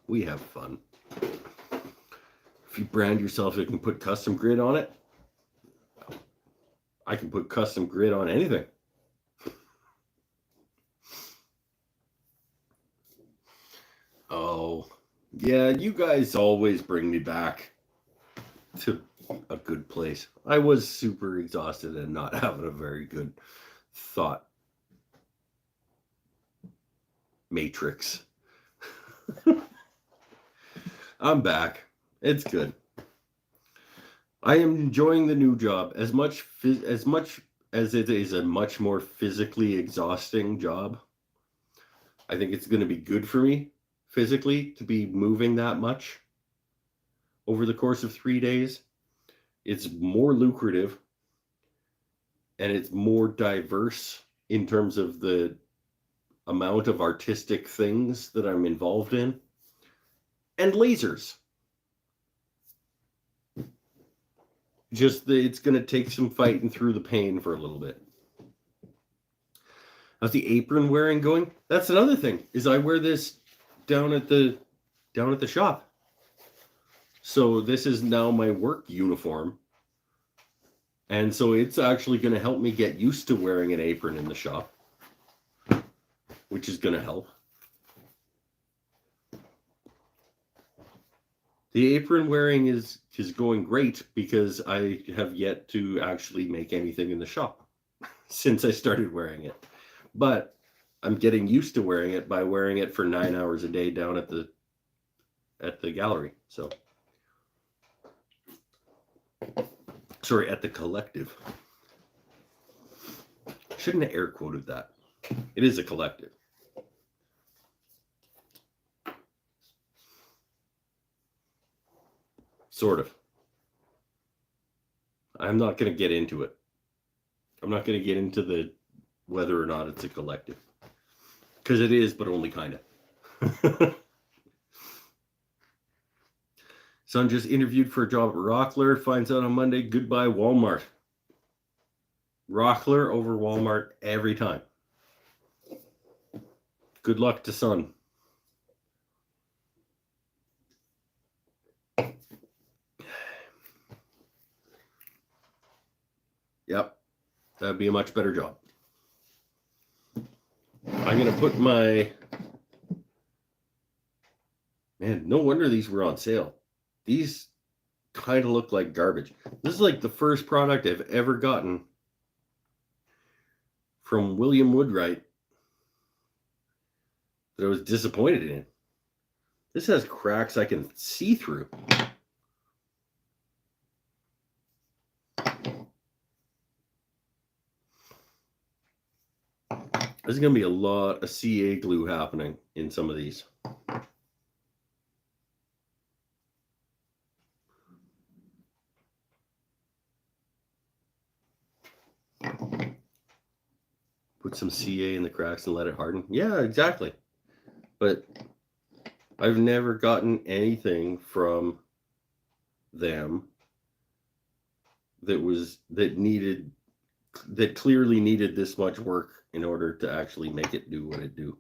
We have fun. If you brand yourself, you can put custom grid on it. I can put custom grid on anything. Oh, yeah, you guys always bring me back to a good place. I was super exhausted and not having a very good thought matrix. I'm back. It's good. I am enjoying the new job as much as it is a much more physically exhausting job. I think it's going to be good for me physically to be moving that much over the course of 3 days. It's more lucrative and it's more diverse in terms of the amount of artistic things that I'm involved in. And lasers. It's going to take some fighting through the pain for a little bit. How's the apron wearing going? That's another thing, is I wear this down at the shop. So this is now my work uniform. And so it's actually going to help me get used to wearing an apron in the shop, which is going to help. The apron wearing is going great because I have yet to actually make anything in the shop since I started wearing it. But I'm getting used to wearing it by wearing it for 9 hours a day down at the gallery. So, sorry, at the collective. Shouldn't have air quoted that. It is a collective. Sort of. I'm not going to get into it. I'm not going to get into the whether or not it's a collective. Because it is, but only kind of. Son just interviewed for a job at Rockler. Finds out on Monday. Goodbye, Walmart. Rockler over Walmart every time. Good luck to Son. Yep. That'd be a much better job. I'm going to put my... Man, no wonder these were on sale. These kind of look like garbage. This is like the first product I've ever gotten from William Woodwright that I was disappointed in. This has cracks I can see through. There's going to be a lot of CA glue happening in some of these. Put some CA in the cracks and let it harden. Yeah, exactly. But I've never gotten anything from them that clearly needed this much work in order to actually make it do what it do.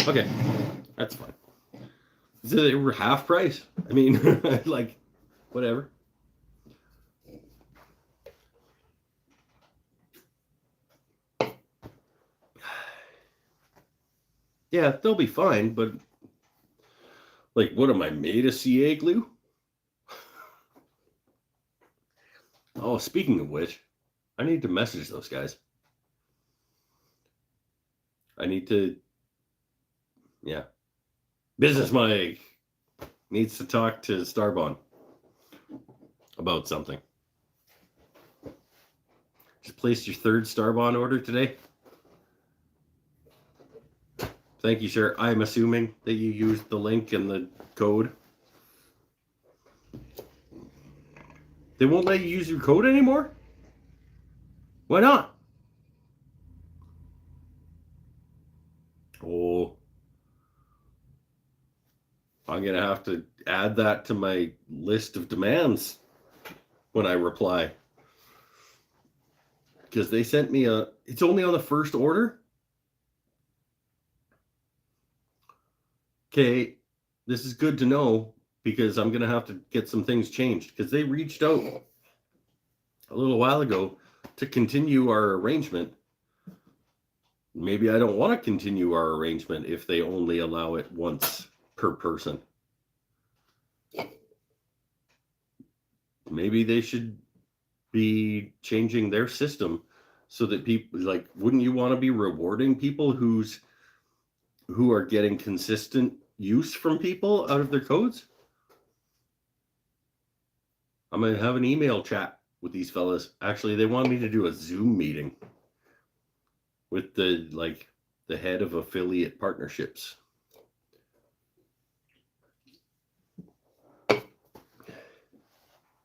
Okay, that's fine. So they were half price. I mean, like, whatever. Yeah, they'll be fine, but like, what am I made of CA glue? Oh, speaking of which, I need to message those guys. I need to, yeah. Business Mike needs to talk to Starbond about something. Just placed your third Starbond order today. Thank you, sir. I'm assuming that you used the link and the code. They won't let you use your code anymore? Why not? I'm going to have to add that to my list of demands when I reply. Because they sent me it's only on the first order. Okay, this is good to know because I'm going to have to get some things changed because they reached out a little while ago to continue our arrangement. Maybe I don't want to continue our arrangement if they only allow it once per person. Maybe they should be changing their system so that people, like, wouldn't you want to be rewarding people who are getting consistent use from people out of their codes? I'm going to have an email chat with these fellas. Actually, they want me to do a Zoom meeting with the head of affiliate partnerships.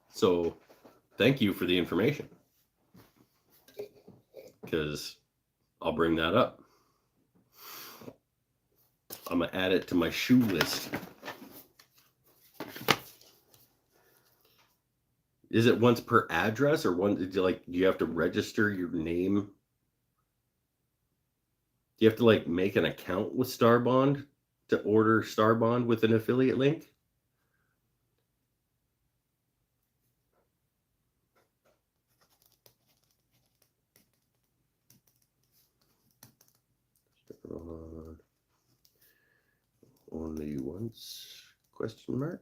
So thank you for the information, because I'll bring that up. I'm going to add it to my shoe list. Is it once per address, or do you have to register your name? Do you have to make an account with Starbond to order Starbond with an affiliate link? Only once? Question mark.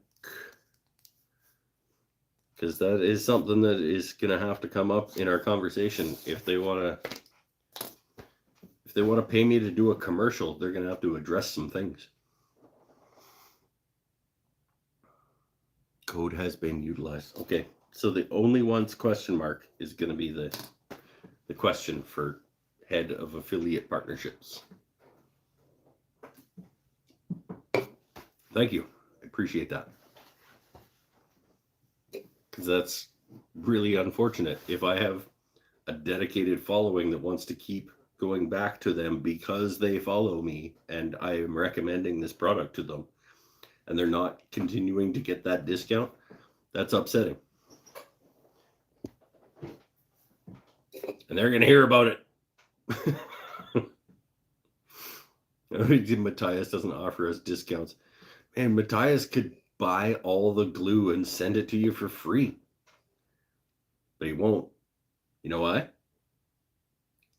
Because that is something that is going to have to come up in our conversation. If they want to pay me to do a commercial, they're going to have to address some things. Code has been utilized. Okay, so the only once question mark is going to be the question for head of affiliate partnerships. Thank you. I appreciate that. Because that's really unfortunate. If I have a dedicated following that wants to keep going back to them because they follow me and I am recommending this product to them, and they're not continuing to get that discount, that's upsetting. And they're going to hear about it. Matthias doesn't offer us discounts. Man, Matthias could buy all the glue and send it to you for free. But he won't. You know why?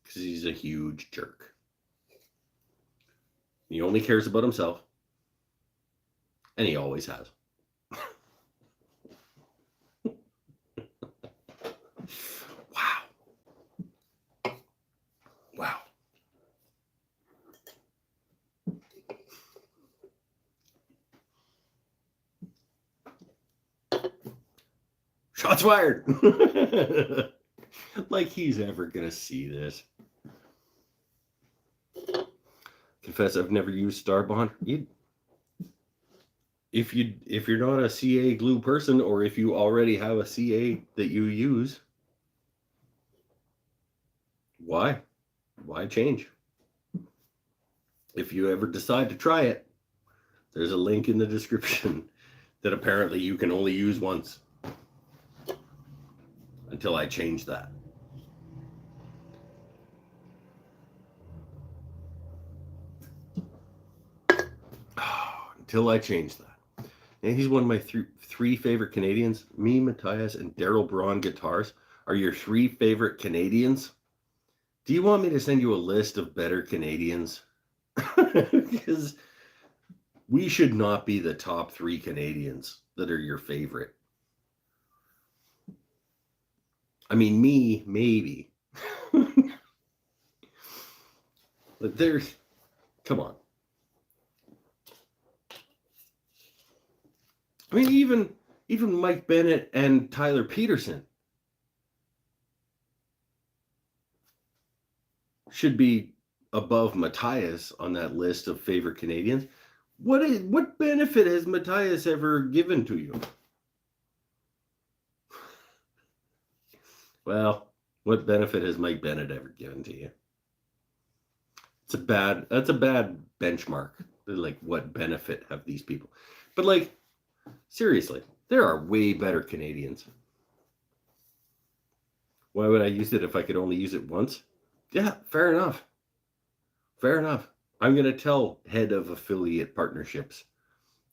Because he's a huge jerk. He only cares about himself. And he always has. Wow. Wow. Shots fired. Like he's ever gonna see this. Confess, I've never used Starbond. If you're not a CA glue person, or if you already have a CA that you use, why change? If you ever decide to try it, there's a link in the description that apparently you can only use once. Until I change that. Until I change that. And he's one of my three favorite Canadians. Me, Matthias, and Daryl Braun Guitars are your three favorite Canadians. Do you want me to send you a list of better Canadians? Because we should not be the top 3 Canadians that are your favorite. I mean, me, maybe. But come on. I mean, even Mike Bennett and Tyler Peterson should be above Matthias on that list of favorite Canadians. What benefit has Matthias ever given to you? Well, what benefit has Mike Bennett ever given to you? That's a bad benchmark. Like, what benefit have these people? But like, seriously, there are way better Canadians. Why would I use it if I could only use it once? Yeah, fair enough. Fair enough. I'm going to tell head of affiliate partnerships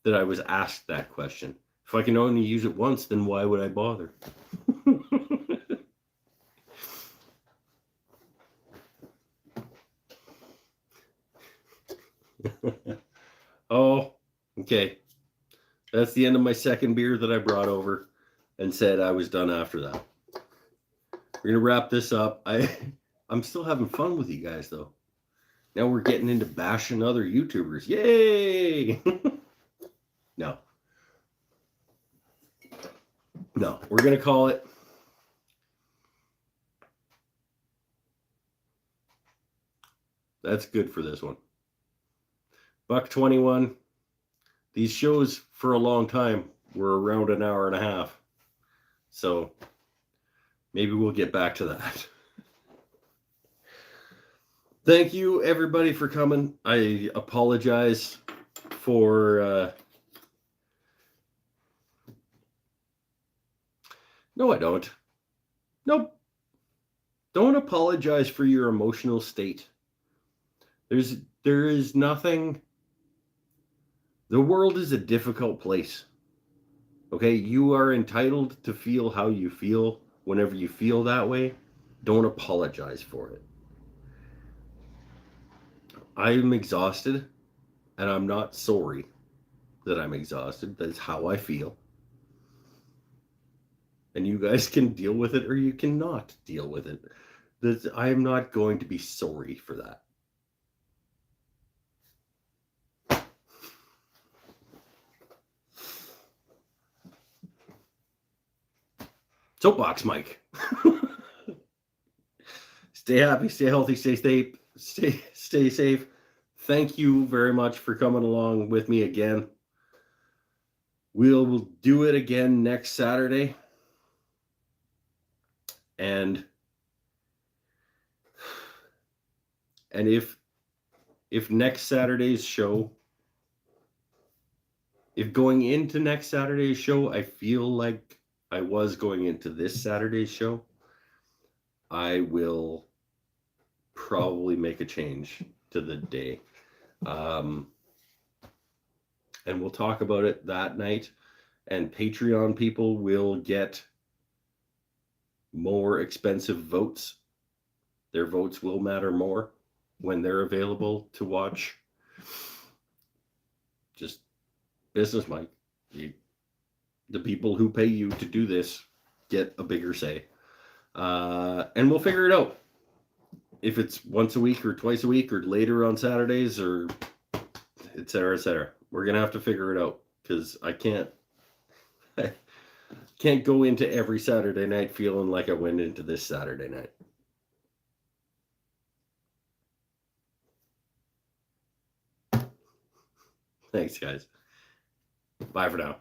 that I was asked that question. If I can only use it once, then why would I bother? Oh, okay. That's the end of my second beer that I brought over and said I was done after that. We're going to wrap this up. I'm still having fun with you guys, though. Now we're getting into bashing other YouTubers. Yay! No. No, we're going to call it. That's good for this one. $1.21. These shows for a long time were around an hour and a half. So maybe we'll get back to that. Thank you, everybody, for coming. I apologize for... No, I don't. Nope. Don't apologize for your emotional state. There is nothing... The world is a difficult place. Okay? You are entitled to feel how you feel whenever you feel that way. Don't apologize for it. I'm exhausted, and I'm not sorry that I'm exhausted. That's how I feel. And you guys can deal with it or you cannot deal with it. I am not going to be sorry for that. Soapbox Mike. Stay happy, stay healthy, stay safe. Thank you very much for coming along with me again. We'll do it again next Saturday. And if next Saturday's show, if going into next Saturday's show, I feel like I was going into this Saturday's show, I will probably make a change to the day. And we'll talk about it that night. And Patreon people will get more expensive votes. Their votes will matter more when they're available to watch. Just business, Mike. The people who pay you to do this get a bigger say. And we'll figure it out. If it's once a week or twice a week or later on Saturdays or et cetera, et cetera. We're going to have to figure it out because I can't go into every Saturday night feeling like I went into this Saturday night. Thanks, guys. Bye for now.